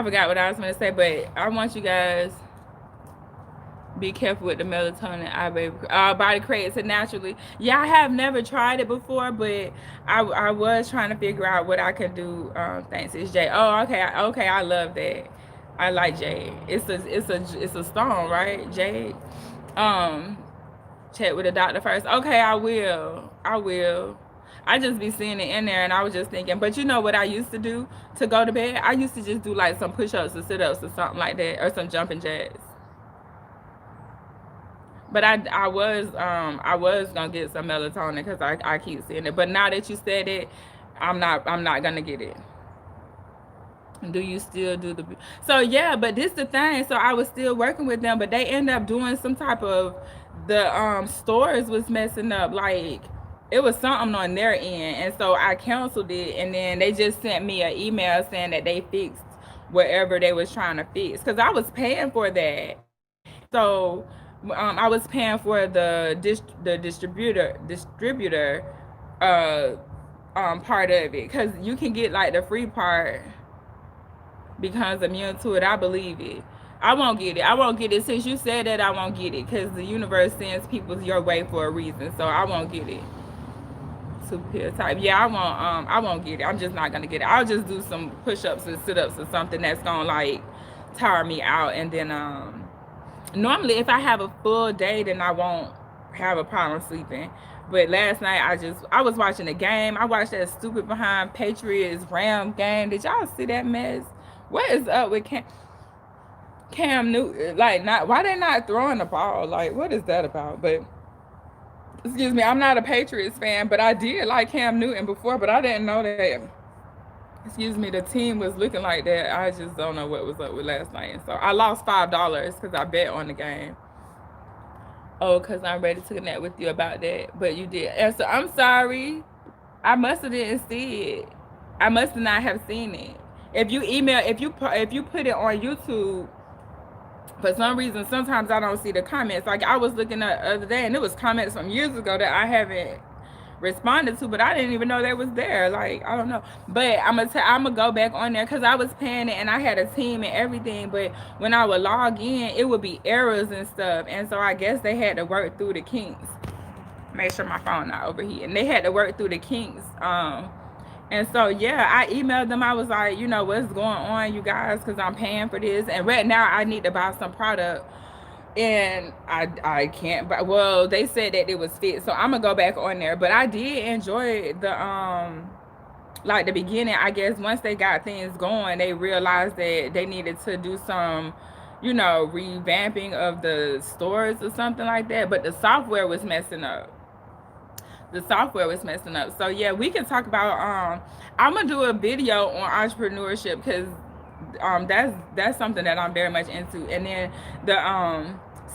forgot what I was gonna say, but I want you guys be careful with the melatonin body creates it naturally. Yeah, I have never tried it before, but I was trying to figure out what I could do. Thanks, it's Jade. Oh, okay, I love that. I like Jade. It's a stone, right, Jade? Check with the doctor first. Okay, I will. I just be seeing it in there, and I was just thinking. But you know what I used to do to go to bed? I used to just do like some push-ups or sit-ups or something like that, or some jumping jacks. But I was gonna get some melatonin because I keep seeing it. But now that you said it, I'm not gonna get it. Do you still do the? So yeah, but this the thing. So I was still working with them, but they end up doing some type of the stores was messing up. Like it was something on their end, and so I canceled it. And then they just sent me an email saying that they fixed whatever they was trying to fix because I was paying for that. So I was paying for the distributor uh part of it because you can get like the free part becomes immune to it. I believe it. I won't get it. I won't get it. Since you said that, I won't get it because the universe sends people your way for a reason. So I won't get it. Super type. Yeah, I won't get it. I'm just not gonna get it. I'll just do some push-ups and sit-ups or something that's gonna like tire me out, and then normally if I have a full day, then I won't have a problem sleeping. But last night I was watching the game. I watched that stupid behind Patriots Ram game. Did y'all see that mess? What is up with Cam Newton? Like, not why they not throwing the ball? Like, what is that about? But excuse me, I'm not a Patriots fan, but I did like Cam Newton before, but I didn't know that. Excuse me, the team was looking like that. I just don't know what was up with last night. And so I lost $5 because I bet on the game. Oh, because I'm ready to connect with you about that. But you did. And so I'm sorry. I must have didn't see it. I must have not have seen it. If you email, if you put it on YouTube, for some reason, sometimes I don't see the comments. Like I was looking at the other day, and it was comments from years ago that I haven't responded to, but I didn't even know they was there. Like I don't know, but I'm gonna go back on there because I was paying it and I had a team and everything. But when I would log in, it would be errors and stuff, and so I guess they had to work through the kinks. Make sure my phone not overheating. They had to work through the kinks. And so yeah, I emailed them. I was like, you know, what's going on, you guys? Because I'm paying for this, and right now I need to buy some product, and I can't buy. Well, they said that it was fit, so I'm gonna go back on there. But I did enjoy the like the beginning. I guess once they got things going, they realized that they needed to do some, you know, revamping of the stores or something like that. But the software was messing up. So yeah, we can talk about I'm gonna do a video on entrepreneurship because that's something that I'm very much into. And then the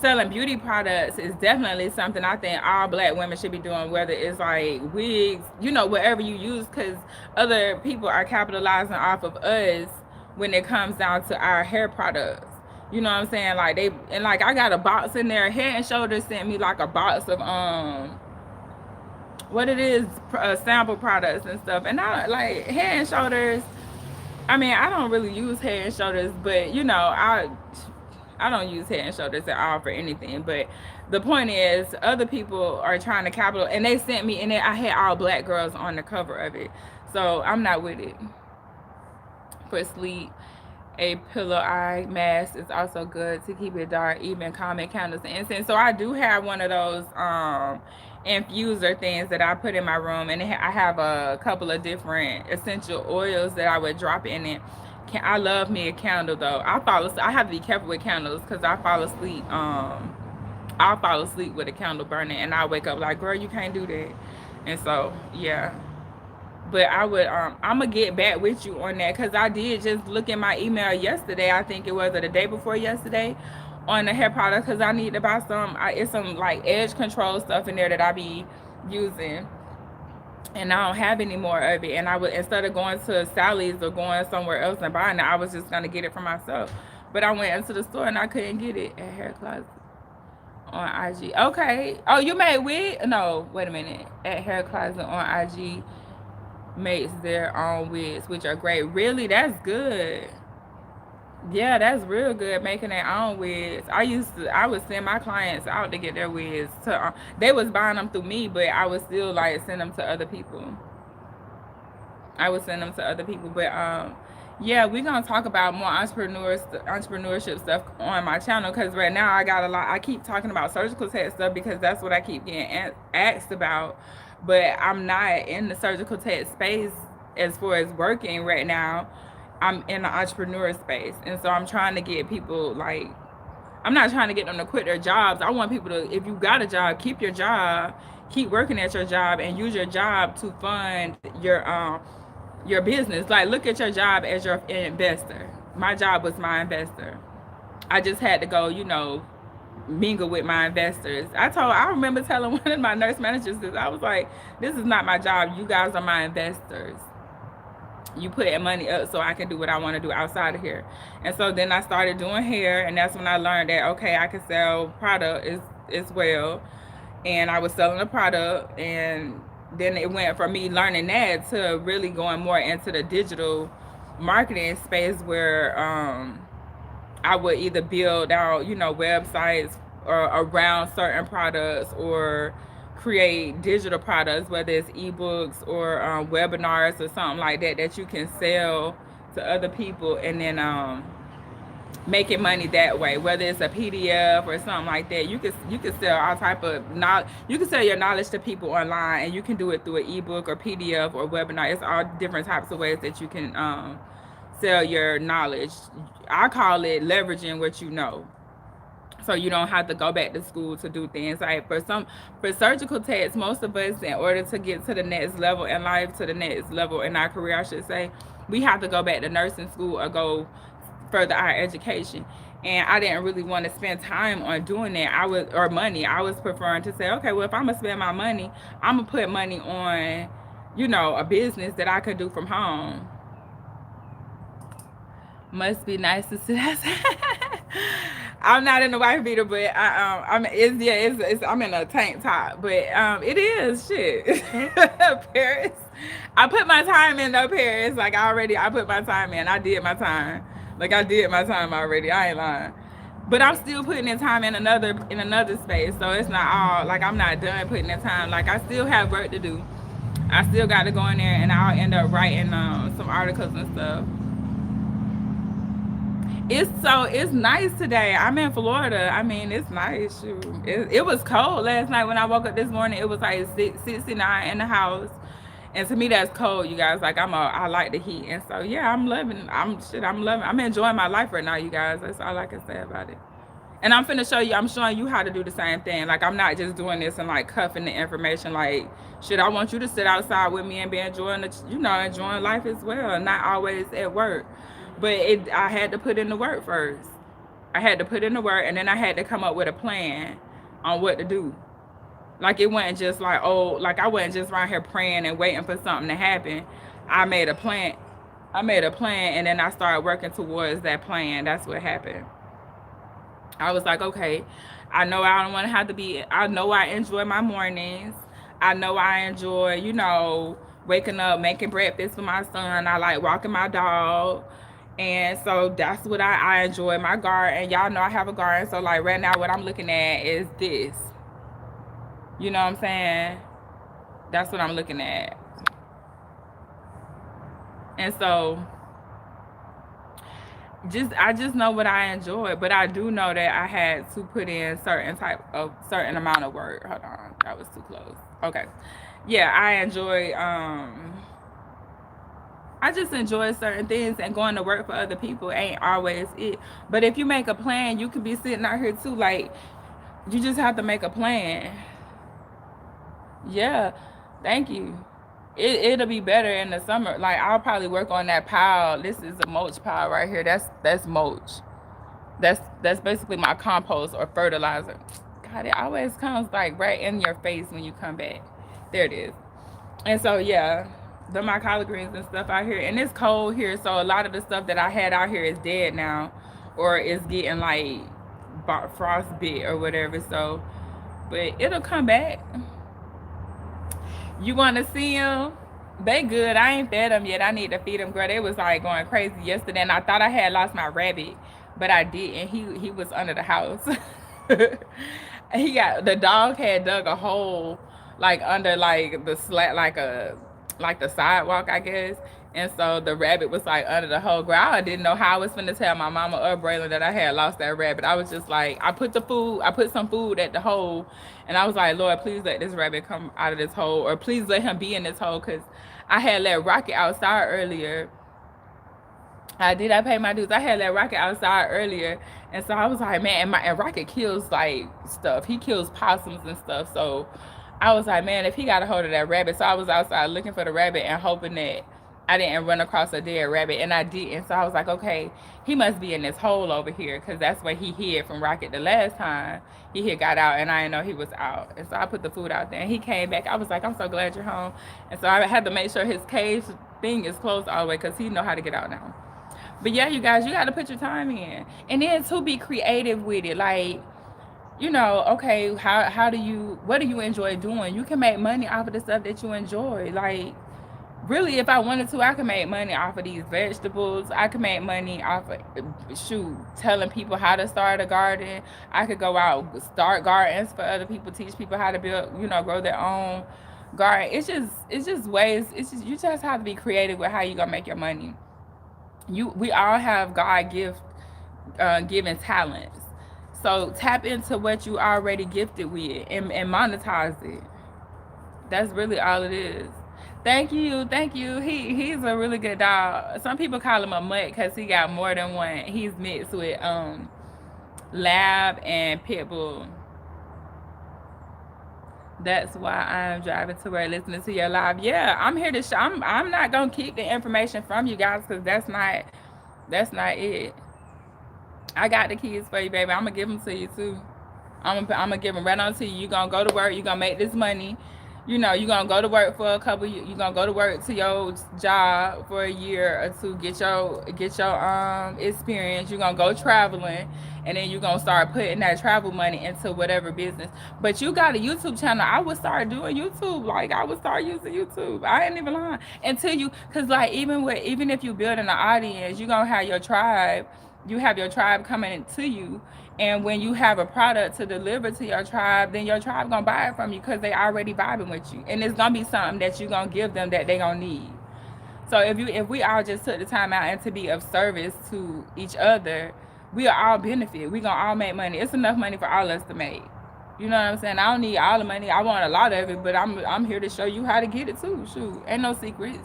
selling beauty products is definitely something I think all black women should be doing, whether it's like wigs, you know, whatever you use, because other people are capitalizing off of us when it comes down to our hair products. You know what I'm saying? Like like I got a box in there. Head and Shoulders sent me like a box of what it is, sample products and stuff. And I like Head and Shoulders. I mean, I don't really use Head and Shoulders, but you know, I don't use Head and Shoulders at all for anything. But the point is, other people are trying to capital, and they sent me, and I had all black girls on the cover of it. So I'm not with it. For sleep, a pillow eye mask is also good to keep it dark, even common candles and incense. So I do have one of those infuser things that I put in my room, and I have a couple of different essential oils that I would drop in it. I love me a candle though. I have to be careful with candles because I fall asleep. I'll fall asleep with a candle burning, and I wake up like, girl, you can't do that. And so yeah. But I would I'm gonna get back with you on that because I did just look in my email yesterday. I think it was, or the day before yesterday, on the hair product because I need to buy some. It's some like edge control stuff in there that I be using, and I don't have any more of it. And I would, instead of going to Sally's or going somewhere else and buying it, I was just gonna get it for myself. But I went into the store and I couldn't get it at Hair Closet on IG. Okay. Oh, you made wig? No, wait a minute. At Hair Closet on IG makes their own wigs, which are great. Really, that's good. Yeah, that's real good, making their own wigs. I would send my clients out to get their wigs. They was buying them through me, but I would still like send them to other people. But yeah, we're gonna talk about more entrepreneurship stuff on my channel because right now I got a lot. I keep talking about surgical tech stuff because that's what I keep getting asked about. But I'm not in the surgical tech space as far as working right now. I'm in the entrepreneur space, and so I'm trying to get people like, I'm not trying to get them to quit their jobs. I want people to, if you got a job, keep your job, keep working at your job, and use your job to fund your business. Like, look at your job as your investor. My job was my investor. I just had to go, you know, mingle with my investors. I remember telling one of my nurse managers this. I was like, this is not my job. You guys are my investors. You put money up so I can do what I want to do outside of here. And so then I started doing hair, and that's when I learned that, okay, I can sell product as well. And I was selling the product, and then it went from me learning that to really going more into the digital marketing space where I would either build out, you know, websites or around certain products, or create digital products, whether it's ebooks or webinars or something like that that you can sell to other people, and then making money that way. Whether it's a PDF or something like that, you can sell all type of knowledge. You can sell your knowledge to people online, and you can do it through an ebook or PDF or webinar. It's all different types of ways that you can sell your knowledge. I call it leveraging what you know, so you don't have to go back to school to do things. Like for surgical techs, most of us, in order to get to the next level in life, to the next level in our career, I should say, we have to go back to nursing school or go further our education. And I didn't really want to spend time on doing that. Or money. I was preferring to say, okay, well, if I'm gonna spend my money, I'm gonna put money on, you know, a business that I could do from home. Must be nice to sit outside. I'm not in the wife beater, but I'm it's yeah, it's I'm in a tank top, but it is shit. Paris. I put my time in though, Paris. Like I put my time in. I did my time. Like I did my time already. I ain't lying. But I'm still putting in time in another space. So it's not all like I'm not done putting in time. Like I still have work to do. I still got to go in there and I'll end up writing some articles and stuff. It's nice today. I'm in Florida. I mean, it's nice. Shoot. It was cold last night when I woke up this morning. It was like 69 in the house. And to me that's cold, you guys. Like I like the heat. And so yeah, I'm loving I'm enjoying my life right now, you guys. That's all I can say about it. And I'm showing you how to do the same thing. Like I'm not just doing this and like cuffing the information. Like, shit, I want you to sit outside with me and be enjoying enjoying life as well. Not always at work. But I had to put in the work first. I had to put in the work and then I had to come up with a plan on what to do. Like it wasn't just like, oh, like I wasn't just around here praying and waiting for something to happen. I made a plan. I made a plan and then I started working towards that plan. That's what happened. I was like, okay, I know I don't want to have to be, I know I enjoy my mornings. I know I enjoy, waking up, making breakfast for my son. I like walking my dog. And so that's what I enjoy my garden. Y'all know I have a garden. So, like, right now, what I'm looking at is this. You know what I'm saying? That's what I'm looking at. And so, I just know what I enjoy, but I do know that I had to put in certain amount of work. Hold on, that was too close. Okay, yeah, I just enjoy certain things, and going to work for other people ain't always it. But if you make a plan, you could be sitting out here too. Like you just have to make a plan. Yeah, thank you. It'll be better in the summer. Like I'll probably work on that pile. This is a mulch pile right here. That's mulch. That's basically my compost or fertilizer. God, it always comes like right in your face when you come back. There it is. And so yeah, my collard greens and stuff out here, and it's cold here, so a lot of the stuff that I had out here is dead now, or is getting like frostbite or whatever. So, but it'll come back. You want to see them? They good. I ain't fed them yet. I need to feed them, girl. They was like going crazy yesterday, and I thought I had lost my rabbit, but I didn't. He was under the house. The dog had dug a hole like under like the slat like the sidewalk, I guess. And so the rabbit was like under the hole. Girl, I didn't know how I was finna tell my mama or Braylon that I had lost that rabbit. I was just like, I put some food at the hole, and I was like, Lord, please let this rabbit come out of this hole, or please let him be in this hole, because I had let Rocket outside earlier. I pay my dues. I had that Rocket outside earlier, and so I was like, man, and Rocket kills like stuff. He kills possums and stuff. So I was like, man, if he got a hold of that rabbit. So I was outside looking for the rabbit and hoping that I didn't run across a dead rabbit, and I didn't. So I was like, okay, he must be in this hole over here, because that's where he hid from Rocket the last time he had got out, and I didn't know he was out. And so I put the food out there, and he came back. I was like, I'm so glad you're home. And so I had to make sure his cage thing is closed all the way, because he know how to get out now. But yeah, you guys, you got to put your time in, and then to be creative with it. Like, okay, what do you enjoy doing? You can make money off of the stuff that you enjoy. Like, really, if I wanted to, I could make money off of these vegetables. I could make money off of telling people how to start a garden. I could go out, start gardens for other people, teach people how to build, grow their own garden. It's just ways. You just have to be creative with how you gonna make your money. We all have given talents. So tap into what you already gifted with, and monetize it. That's really all it is. Thank you, thank you. He's a really good dog. Some people call him a mutt because he got more than one. He's mixed with lab and pit bull. That's why I'm driving to work listening to your live. Yeah, I'm here to I'm not gonna keep the information from you guys, because that's not it. I got the keys for you, baby. I'm gonna give them to you too. I'm gonna give them right on to you. You gonna go to work. You gonna make this money. You know, you're gonna go to work for a couple. You're gonna go to work to your job for a year or two, get your experience. You're gonna go traveling, and then you're gonna start putting that travel money into whatever business. But you got a YouTube channel. I would start doing YouTube. Like I would start using YouTube. I ain't even lying until you, cause like even if you building an audience, you're gonna have your tribe. You have your tribe coming to you, and when you have a product to deliver to your tribe, then your tribe gonna buy it from you because they already vibing with you, and it's gonna be something that you gonna give them that they gonna need. So if we all just took the time out and to be of service to each other, we'll all benefit. We gonna all make money. It's enough money for all of us to make. You know what I'm saying? I don't need all the money. I want a lot of it, but I'm here to show you how to get it too. Shoot, ain't no secrets.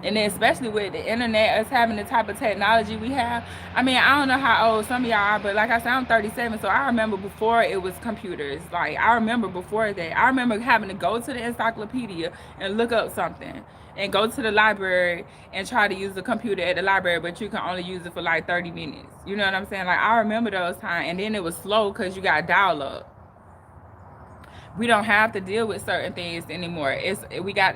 And then especially with the internet, us having the type of technology we have. I mean, I don't know how old some of y'all are, but like I said, I'm 37, so I remember before it was computers. Like I remember before that. I remember having to go to the encyclopedia and look up something, and go to the library and try to use the computer at the library, but you can only use it for like 30 minutes. You know what I'm saying? Like I remember those times, and then it was slow because you got dial up. We don't have to deal with certain things anymore. We got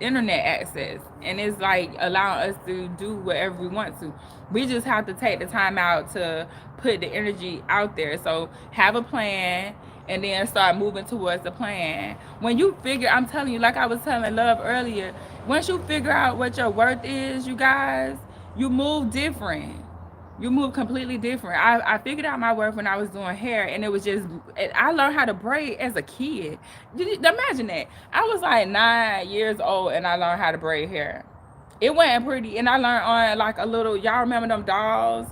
internet access, and it's like allowing us to do whatever we want to. We just have to take the time out to put the energy out there. So have a plan, and then start moving towards the plan. When you figure, I'm telling you, like I was telling Love earlier, once you figure out what your worth is, you guys, you move different. You move completely different. I figured out my worth when I was doing hair, and it was just, I learned how to braid as a kid. Imagine that. I was like 9 years old and I learned how to braid hair. It wasn't pretty, and I learned on like a little, y'all remember them dolls?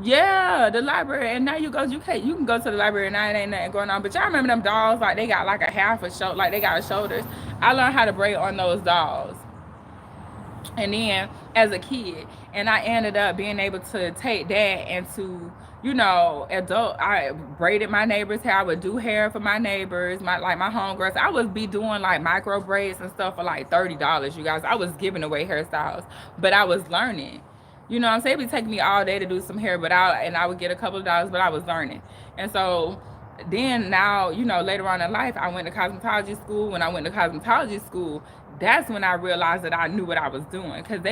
Yeah, the library. And now you can go to the library and now it ain't nothing going on. But y'all remember them dolls, like they got like a half a shoulder, like they got shoulders. I learned how to braid on those dolls. And then as a kid, and I ended up being able to take that into, adult. I braided my neighbors' hair. I would do hair for my neighbors, my homegirls. I would be doing like micro braids and stuff for like $30, you guys. I was giving away hairstyles, but I was learning. You know what I'm saying? It would take me all day to do some hair, but I would get a couple of dollars, but I was learning. And so then now, later on in life, I went to cosmetology school. When I went to cosmetology school, that's when I realized that I knew what I was doing. Because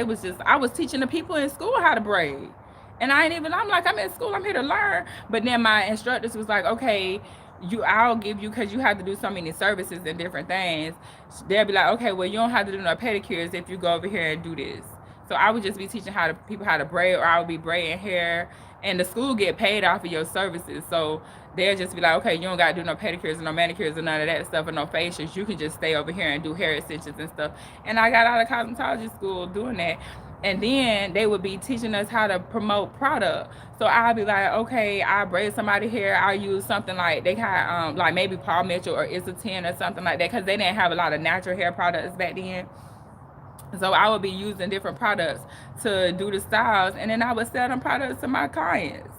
I was teaching the people in school how to braid. And I'm like, I'm in school, I'm here to learn. But then my instructors was like, okay, I'll give you, because you have to do so many services and different things. They'll be like, okay, well, you don't have to do no pedicures if you go over here and do this. So I would just be teaching people how to braid, or I would be braiding hair, and the school get paid off of your services. So they'll just be like, okay, you don't got to do no pedicures and no manicures and none of that stuff, and no facials. You can just stay over here and do hair extensions and stuff. And I got out of cosmetology school doing that. And then they would be teaching us how to promote product. So I'd be like, okay, I braid somebody hair. I'll use something like they had, like maybe Paul Mitchell or Isatin or something like that, because they didn't have a lot of natural hair products back then. So I would be using different products to do the styles, and then I would sell them products to my clients.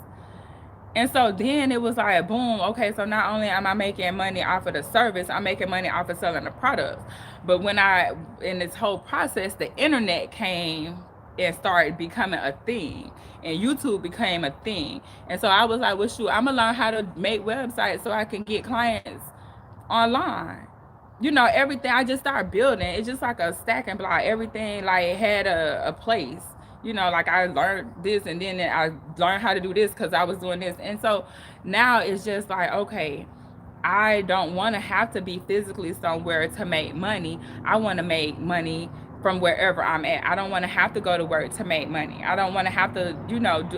And so then it was like, boom, okay, so not only am I making money off of the service, I'm making money off of selling the products. But in this whole process, the internet came and started becoming a thing, and YouTube became a thing. And so I was like, well, shoot, I'm gonna learn how to make websites so I can get clients online. Everything, I just started building. It's just like a stacking block. Everything like had a place. Like I learned this, and then I learned how to do this because I was doing this. And so now it's just like, okay, I don't want to have to be physically somewhere to make money. I want to make money from wherever I'm at. I don't want to have to go to work to make money. I don't want to have to,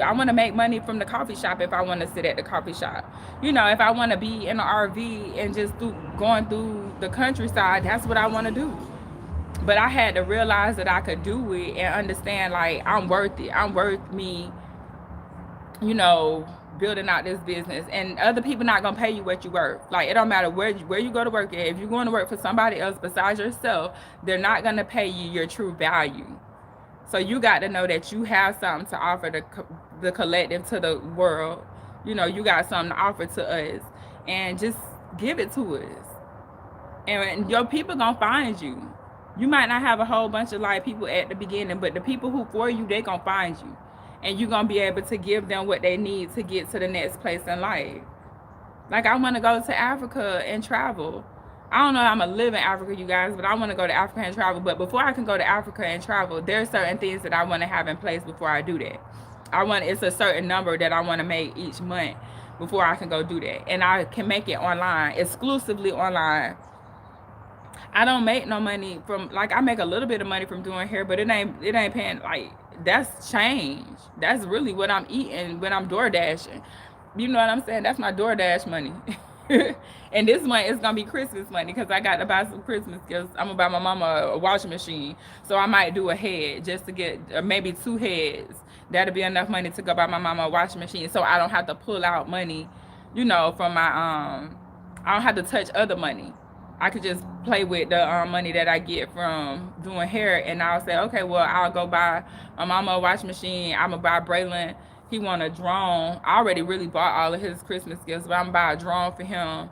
I want to make money from the coffee shop if I want to sit at the coffee shop. If I want to be in an RV and just going through the countryside, that's what I want to do. But I had to realize that I could do it and understand, like, I'm worth it. I'm worth me, building out this business. And other people not gonna pay you what you worth. Like, it don't matter where you go to work at. If you're going to work for somebody else besides yourself, they're not gonna pay you your true value. So you got to know that you have something to offer the collective, to the world. You got something to offer to us, and just give it to us. And your people gonna find you. You might not have a whole bunch of like people at the beginning, but the people who for you, they gonna find you, and you're gonna be able to give them what they need to get to the next place in life. Like I want to go to Africa and travel. I don't know how I'm gonna live in Africa, you guys, but I want to go to Africa and travel. But before I can go to Africa and travel, there are certain things that I want to have in place before I do that. It's a certain number that I want to make each month before I can go do that, and I can make it online, exclusively online. I don't make no money from, like, I make a little bit of money from doing hair, but it ain't paying, like, that's change. That's really what I'm eating when I'm door dashing. You know what I'm saying? That's my DoorDash money. And this month it's gonna be Christmas money because I got to buy some Christmas gifts. I'm gonna buy my mama a washing machine, so I might do a head just to get maybe two heads. That'll be enough money to go buy my mama a washing machine, so I don't have to pull out money, from my I don't have to touch other money. I could just play with the money that I get from doing hair, and I'll say, okay, well, I'll go buy my mama a washing machine. I'm gonna buy Braylon. He want a drone. I already really bought all of his Christmas gifts, but I'm gonna buy a drone for him.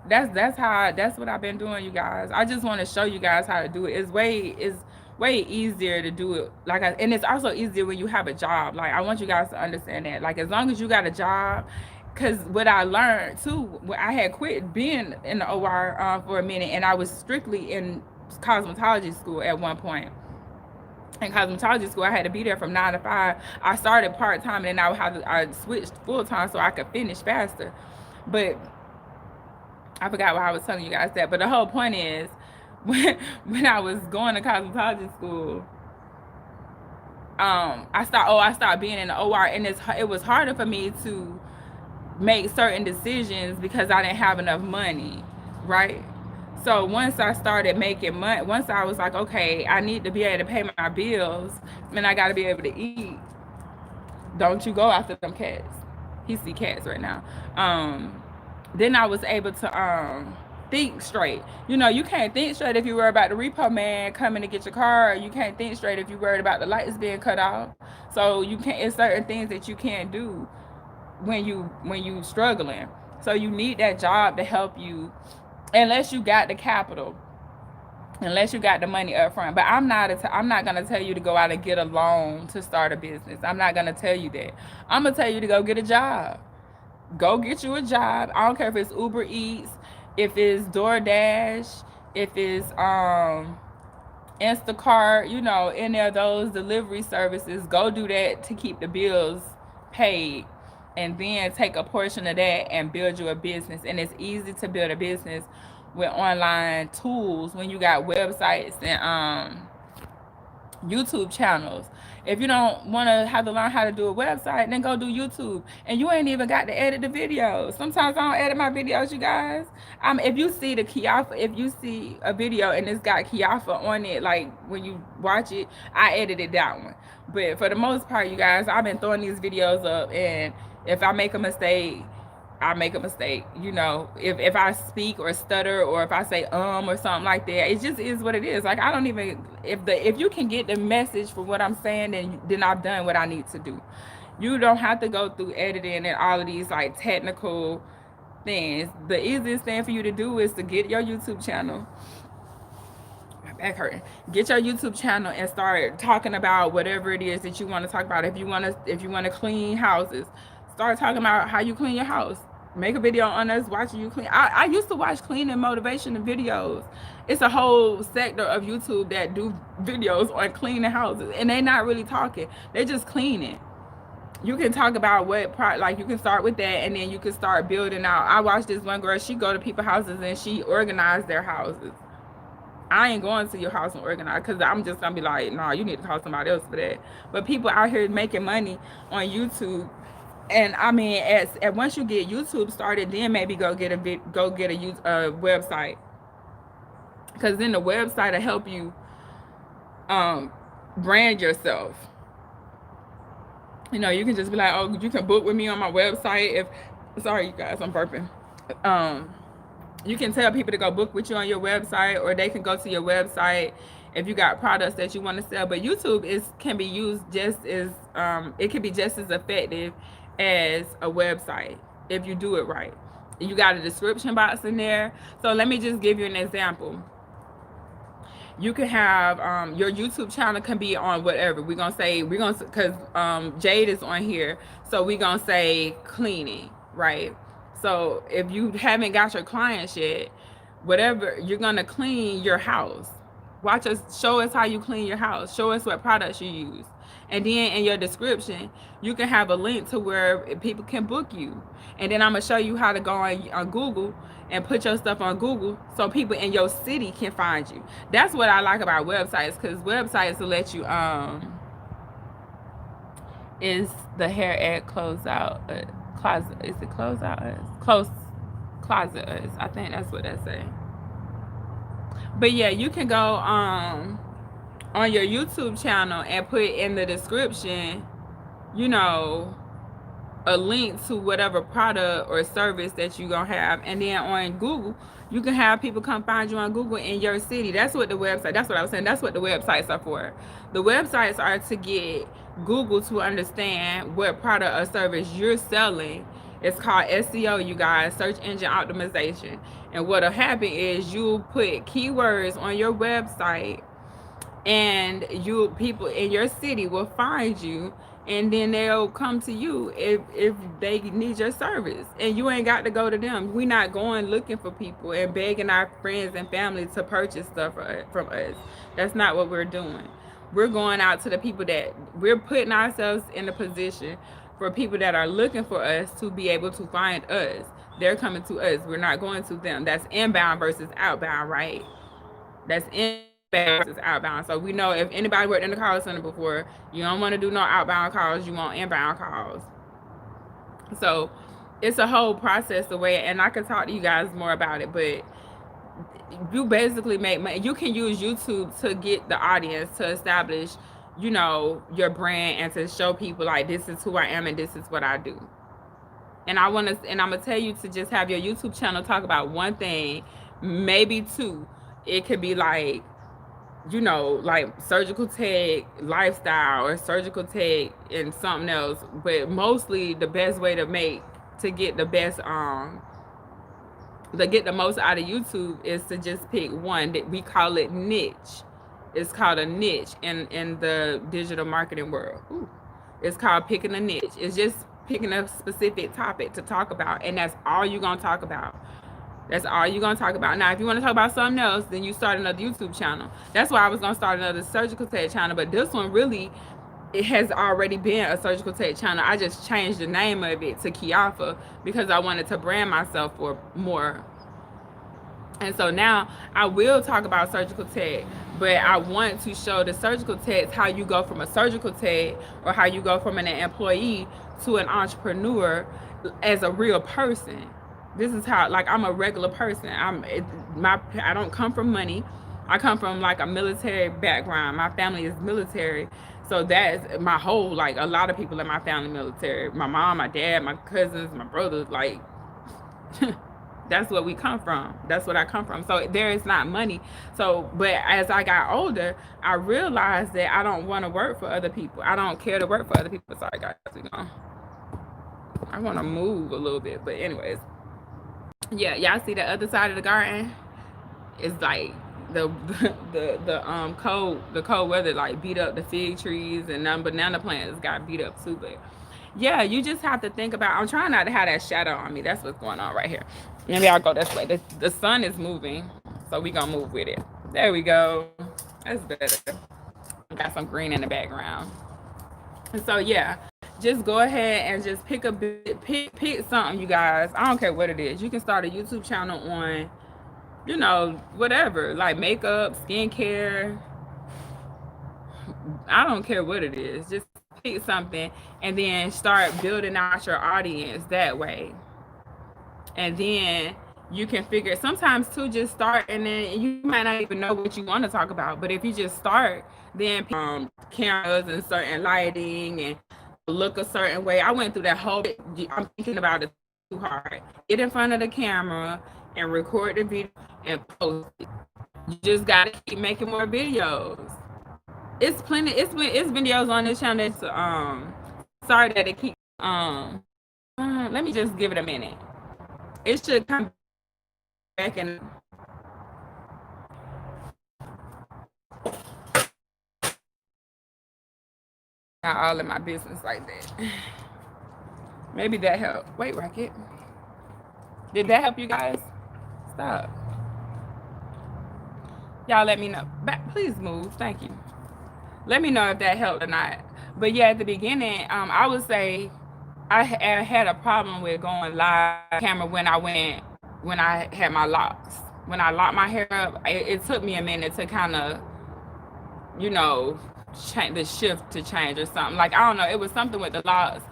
That's what I've been doing, you guys. I just want to show you guys how to do it. It's way easier to do it and it's also easier when you have a job. Like I want you guys to understand that. Like as long as you got a job, because what I learned too, I had quit being in the OR for a minute, and I was strictly in cosmetology school at one point. In cosmetology school, I had to be there from 9 to 5. I started part time, and then I switched full time so I could finish faster. But I forgot what I was telling you guys that. But the whole point is, when I was going to cosmetology school, I started being in the OR, and it was harder for me to make certain decisions because I didn't have enough money, right? So once I started making money, once I was like, okay, I need to be able to pay my bills, and I got to be able to eat. Don't you go after them cats. He see cats right now. Then I was able to think straight. You can't think straight if you worry about the repo man coming to get your car. You can't think straight if you worried about the lights being cut off. So you can't. It's certain things that you can't do when you struggling. So you need that job to help you, unless you got the capital, unless you got the money up front. But I'm not gonna tell you to go out and get a loan to start a business. I'm not gonna tell you that. I'm gonna tell you to go get a job. Go get you a job. I don't care if it's Uber Eats, if it's DoorDash, if it's Instacart, any of those delivery services. Go do that to keep the bills paid, and then take a portion of that and build you a business. And it's easy to build a business with online tools when you got websites and YouTube channels. If you don't want to have to learn how to do a website, then go do YouTube. And you ain't even got to edit the videos. Sometimes I don't edit my videos, you guys. If you see if you see a video and it's got Kiafa on it, like when you watch it, I edited that one. But for the most part, you guys, I've been throwing these videos up, and if I make a mistake, I make a mistake. If I speak or stutter, or if I say or something like that, it just is what it is. Like I don't even, if you can get the message for what I'm saying, then I've done what I need to do. You don't have to go through editing and all of these like technical things. The easiest thing for you to do is to get your YouTube channel. My back hurting. Get your YouTube channel and start talking about whatever it is that you want to talk about. If you want to clean houses, start talking about how you clean your house. Make a video on us watching you clean. I used to watch cleaning motivation videos. It's a whole sector of YouTube that do videos on cleaning houses, and they're not really talking. They're just cleaning. You can talk about what part, like you can start with that, and then you can start building out. I watched this one girl, she go to people's houses and she organized their houses. I ain't going to your house and organize, because I'm just gonna be like, nah, you need to call somebody else for that. But people out here making money on YouTube. And I mean, once you get YouTube started, then maybe go get a website, because then the website will help you brand yourself. You can just be like, oh, you can book with me on my website. Sorry, you guys, I'm burping. You can tell people to go book with you on your website, or they can go to your website if you got products that you want to sell. But YouTube can be used just as it can be just as effective as a website if you do it right. You got a description box in there. So let me just give you an example. You can have your YouTube channel can be on whatever. Because Jade is on here, so we're gonna say cleaning, right? So if you haven't got your clients yet, whatever, you're gonna clean your house. Watch us, show us how you clean your house. Show us what products you use. And then in your description, you can have a link to where people can book you. And then I'm gonna show you how to go on Google and put your stuff on Google so people in your city can find you. That's what I like about websites, because websites will let you is the hair ad closeout closet, is it closeout close closet us, I think that's what that say. But yeah, you can go on your YouTube channel and put in the description, you know, a link to whatever product or service that you're gonna have. And then on Google, you can have people come find you on Google in your city. That's what the website, that's what I was saying, that's what the websites are for. The websites are to get Google to understand what product or service you're selling. It's called SEO, you guys, search engine optimization. And what'll happen is you'll put keywords on your website, and you, people in your city will find you, and then they'll come to you if they need your service, and you ain't got to go to them. We not going looking for people and begging our friends and family to purchase stuff from us. That's not what we're doing. We're going out to the people that we're putting ourselves in a position for people that are looking for us to be able to find us. They're coming to us. We're not going to them. That's inbound versus outbound, right? That's inbound versus outbound. So we know if anybody worked in the call center before, you don't want to do no outbound calls. You want inbound calls. So it's a whole process the way, and I can talk to you guys more about it, but you basically make money. You can use YouTube to get the audience to establish, you know, your brand and to show people like this is who I am and this is what I do. And I'm gonna tell you to just have your YouTube channel talk about one thing, maybe two. It could be like, you know, like surgical tech, lifestyle, or surgical tech and something else. But mostly the best way to get the best to get the most out of YouTube is to just pick one. That we call it niche. It's called a niche in the digital marketing world. Ooh. It's called picking a niche. It's just picking a specific topic to talk about, and that's all you're gonna talk about. That's all you're gonna talk about. Now, if you want to talk about something else, then you start another YouTube channel. That's why I was gonna start another surgical tech channel, but this one really, it has already been a surgical tech channel. I just changed the name of it to Kiafa because I wanted to brand myself for more. And so now I will talk about surgical tech, but I want to show the surgical techs how you go from a surgical tech, or how you go from an employee to an entrepreneur as a real person. This is how, like, I'm a regular person. I don't come from money. I come from like a military background. My family is military. So that's my whole, like, a lot of people in my family military. My mom, my dad, my cousins, my brothers, like that's what we come from. That's what I come from. So there is not money. So, but as I got older, I realized that I don't want to work for other people. I don't care to work for other people. Sorry, guys. I want to move a little bit. But anyways, yeah, y'all see the other side of the garden? It's like the cold weather like beat up the fig trees, and them banana plants got beat up too. But yeah, you just have to think about, I'm trying not to have that shadow on me. That's what's going on right here. Maybe I'll go this way. The sun is moving, so we gonna move with it. There we go. That's better. Got some green in the background. And so yeah, just go ahead and just pick something, you guys. I don't care what it is. You can start a YouTube channel on, you know, whatever, like makeup, skincare. I don't care what it is. Just pick something and then start building out your audience that way. And then you can figure, sometimes too, just start, and then you might not even know what you want to talk about. But if you just start, then cameras and certain lighting and look a certain way. I went through that whole, I'm thinking about it too hard. Get in front of the camera and record the video and post it. You just gotta keep making more videos. It's plenty. It's videos on this channel. It's, sorry that it keeps let me just give it a minute. It should come back and not all of my business like that. Maybe that helped. Wait, Rocket. Did that help you guys? Stop. Y'all let me know. Please move. Thank you. Let me know if that helped or not. But yeah, at the beginning, I would say had a problem with going live camera when I had my locks. When I locked my hair up, it took me a minute to kind of, you know, change the shift to change or something. Like I don't know, it was something with the locks.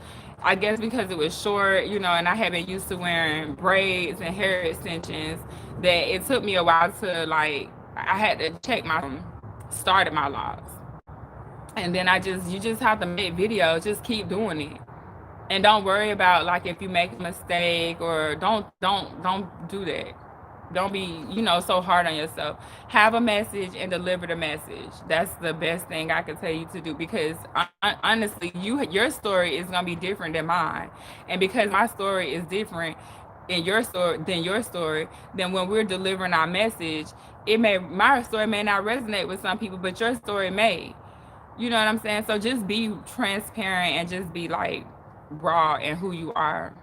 I guess because it was short, you know, and I had been used to wearing braids and hair extensions, that it took me a while to like I had to check my started my locks. And then you just have to make videos, just keep doing it. And don't worry about like if you make a mistake, or don't do that. Don't be, you know, so hard on yourself. Have a message and deliver the message. That's the best thing I can tell you to do, because honestly, your story is going to be different than mine. And because my story is different in your story, then when we're delivering our message, it may my story may not resonate with some people, but your story may. You know what I'm saying? So just be transparent and just be like raw and who you are.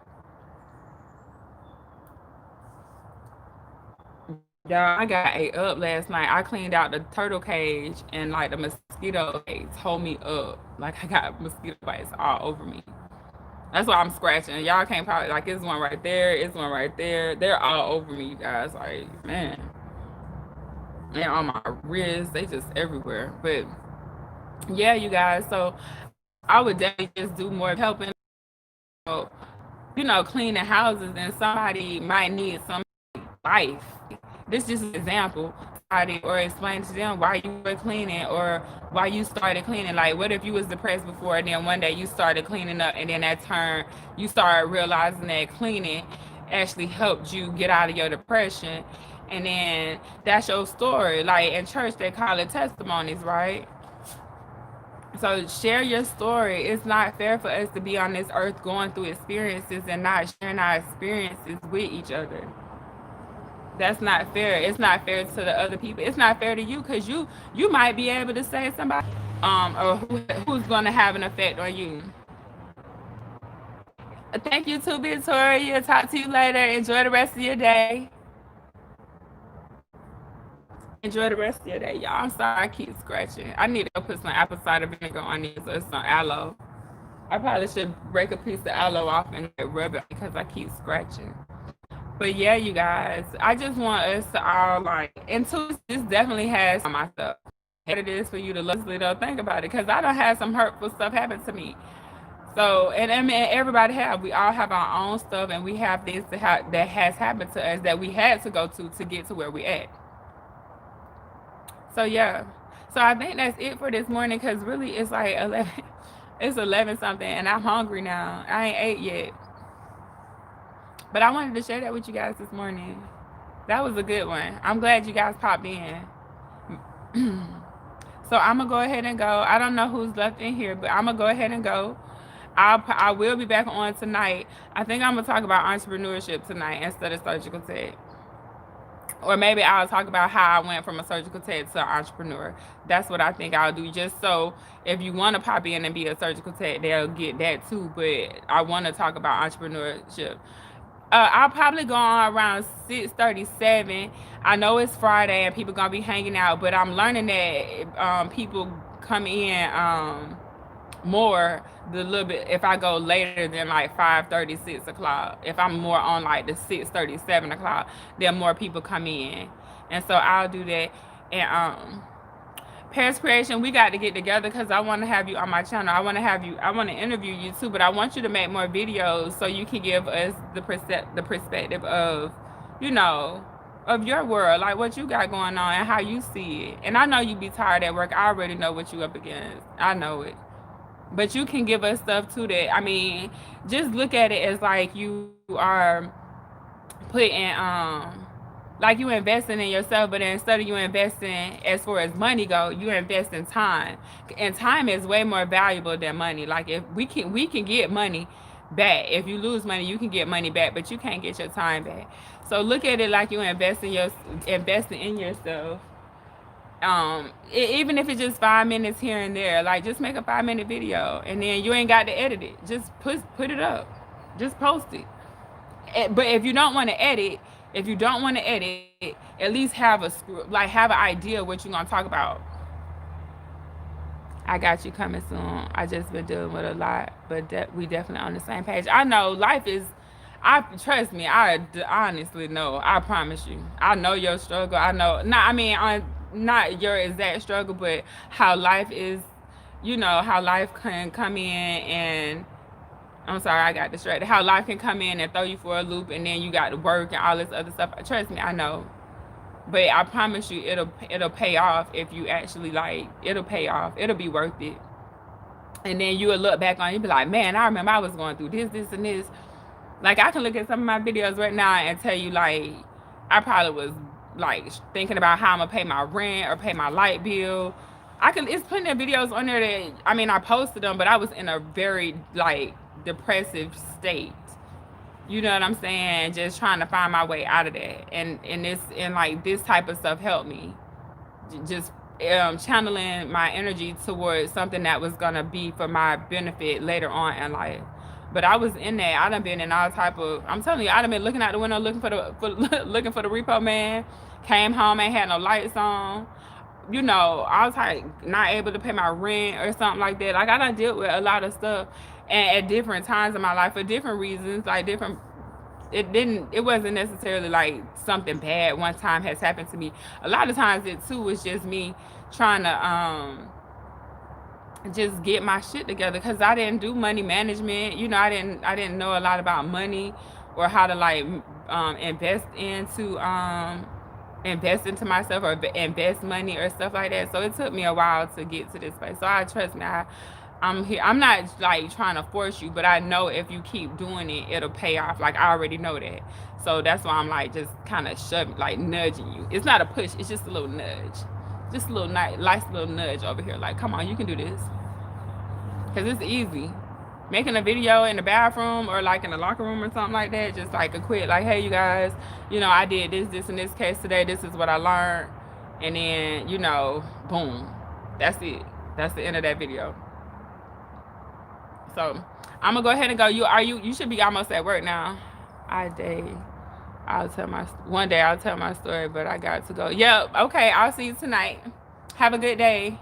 Y'all, I got ate up last night. I cleaned out the turtle cage, and like the mosquito bites hold me up. Like I got mosquito bites all over me. That's why I'm scratching. Y'all can't probably like it's one right there, it's one right there. They're all over me, you guys. Like, man. And on my wrists, they just everywhere. But yeah, you guys. So I would definitely just do more helping, you know, cleaning houses, and somebody might need some life. This is just an example. Or explain to them why you were cleaning, or why you started cleaning. Like, what if you was depressed before, and then one day you started cleaning up, and then that turn you started realizing that cleaning actually helped you get out of your depression, and then that's your story. Like in church, they call it testimonies, right? So share your story. It's not fair for us to be on this earth going through experiences and not sharing our experiences with each other. That's not fair. It's not fair to the other people. It's not fair to you, because you might be able to save somebody, or who's going to have an effect on you. Thank you too, Victoria. Talk to you later. Enjoy the rest of your day. Enjoy the rest of your day, y'all. I'm sorry I keep scratching. I need to go put some apple cider vinegar on these, or some aloe. I probably should break a piece of aloe off and rub it, because I keep scratching. But yeah, you guys, I just want us to all like, and two, this definitely has myself. It is for you to literally don't think about it, because I don't have some hurtful stuff happen to me. So, and I mean, everybody we all have our own stuff, and we have things that has happened to us that we had to go to get to where we at. So yeah, so I think that's it for this morning, because really it's like 11, it's 11 something, and I'm hungry now. I ain't ate yet. But I wanted to share that with you guys this morning. That was a good one. I'm glad you guys popped in. So I'm gonna go ahead and go. I don't know who's left in here, but I'm gonna go ahead and go. I will be back on tonight. I think I'm gonna talk about entrepreneurship tonight instead of surgical tech. Or maybe I'll talk about how I went from a surgical tech to an entrepreneur. That's what I think I'll do. Just so if you want to pop in and be a surgical tech, they'll get that too. But I want to talk about entrepreneurship. I'll probably go on around 6:37. I know it's Friday and people gonna be hanging out, but I'm learning that people come in more the little bit if I go later than like 5:30, 6 o'clock. If I'm more on like the 6:30, 7 o'clock, then more people come in, and so I'll do that. And Paris Creation, we got to get together, because I want to have you on my channel. I want to interview you too, but I want you to make more videos so you can give us the perspective of, you know, of your world, like what you got going on and how you see it. And I know you be tired at work. I already know what you up against. I know it. But you can give us stuff too that, I mean, just look at it as like you are putting like you investing in yourself, but instead of you investing as far as money go, you invest in time. And time is way more valuable than money. Like if we can get money back. If you lose money, you can get money back, but you can't get your time back. So look at it like you investing in yourself. Even if it's just 5 minutes here and there, like just make a 5 minute video, and then you ain't got to edit it. Just put it up. Just post it. But if you don't want to edit, at least have a script, like have an idea of what you're gonna talk about. I got you coming soon. I just been dealing with a lot, but we definitely on the same page. I know life is. I trust me. I honestly know. I promise you. I know your struggle. I know. Not. I mean, on not your exact struggle, but how life is. You know how life can come in and. I'm sorry, I got distracted. How life can come in and throw you for a loop, and then you got to work and all this other stuff. Trust me, I know. But I promise you, it'll pay off if you actually like. It'll pay off. It'll be worth it. And then you'll look back on it, you be like, man, I remember I was going through this, and this. Like I can look at some of my videos right now and tell you like I probably was like thinking about how I'm gonna pay my rent or pay my light bill. It's plenty of videos on there that I mean I posted them, but I was in a very like depressive state. You know what I'm saying? Just trying to find my way out of that. And like this type of stuff helped me. Just channeling my energy towards something that was gonna be for my benefit later on in life. But I was in that. I done been in all type of. I'm telling you, I done been looking out the window looking looking for the repo man. Came home, ain't had no lights on. You know, I was like not able to pay my rent or something like that. Like I done dealt with a lot of stuff, and at different times in my life for different reasons, like different. It wasn't necessarily like something bad one time has happened to me. A lot of times it too was just me trying to just get my shit together because I didn't do money management. You know, I didn't know a lot about money or how to like invest into myself or invest money or stuff like that. So it took me a while to get to this place. So I trust me, I'm here. I'm not like trying to force you, but I know if you keep doing it, it'll pay off. Like I already know that. So that's why I'm like just kind of shoving, like nudging you. It's not a push. It's just a little nudge. Just a little nice little nudge over here. Like, come on, you can do this. Cause it's easy. Making a video in the bathroom or like in the locker room or something like that, just like a quick, like, hey, you guys, you know, I did this, in this case today. This is what I learned. And then, you know, boom. That's it. That's the end of that video. So I'm gonna go ahead and go. You should be almost at work now. One day I'll tell my story, but I got to go. Yep. Okay. I'll see you tonight. Have a good day.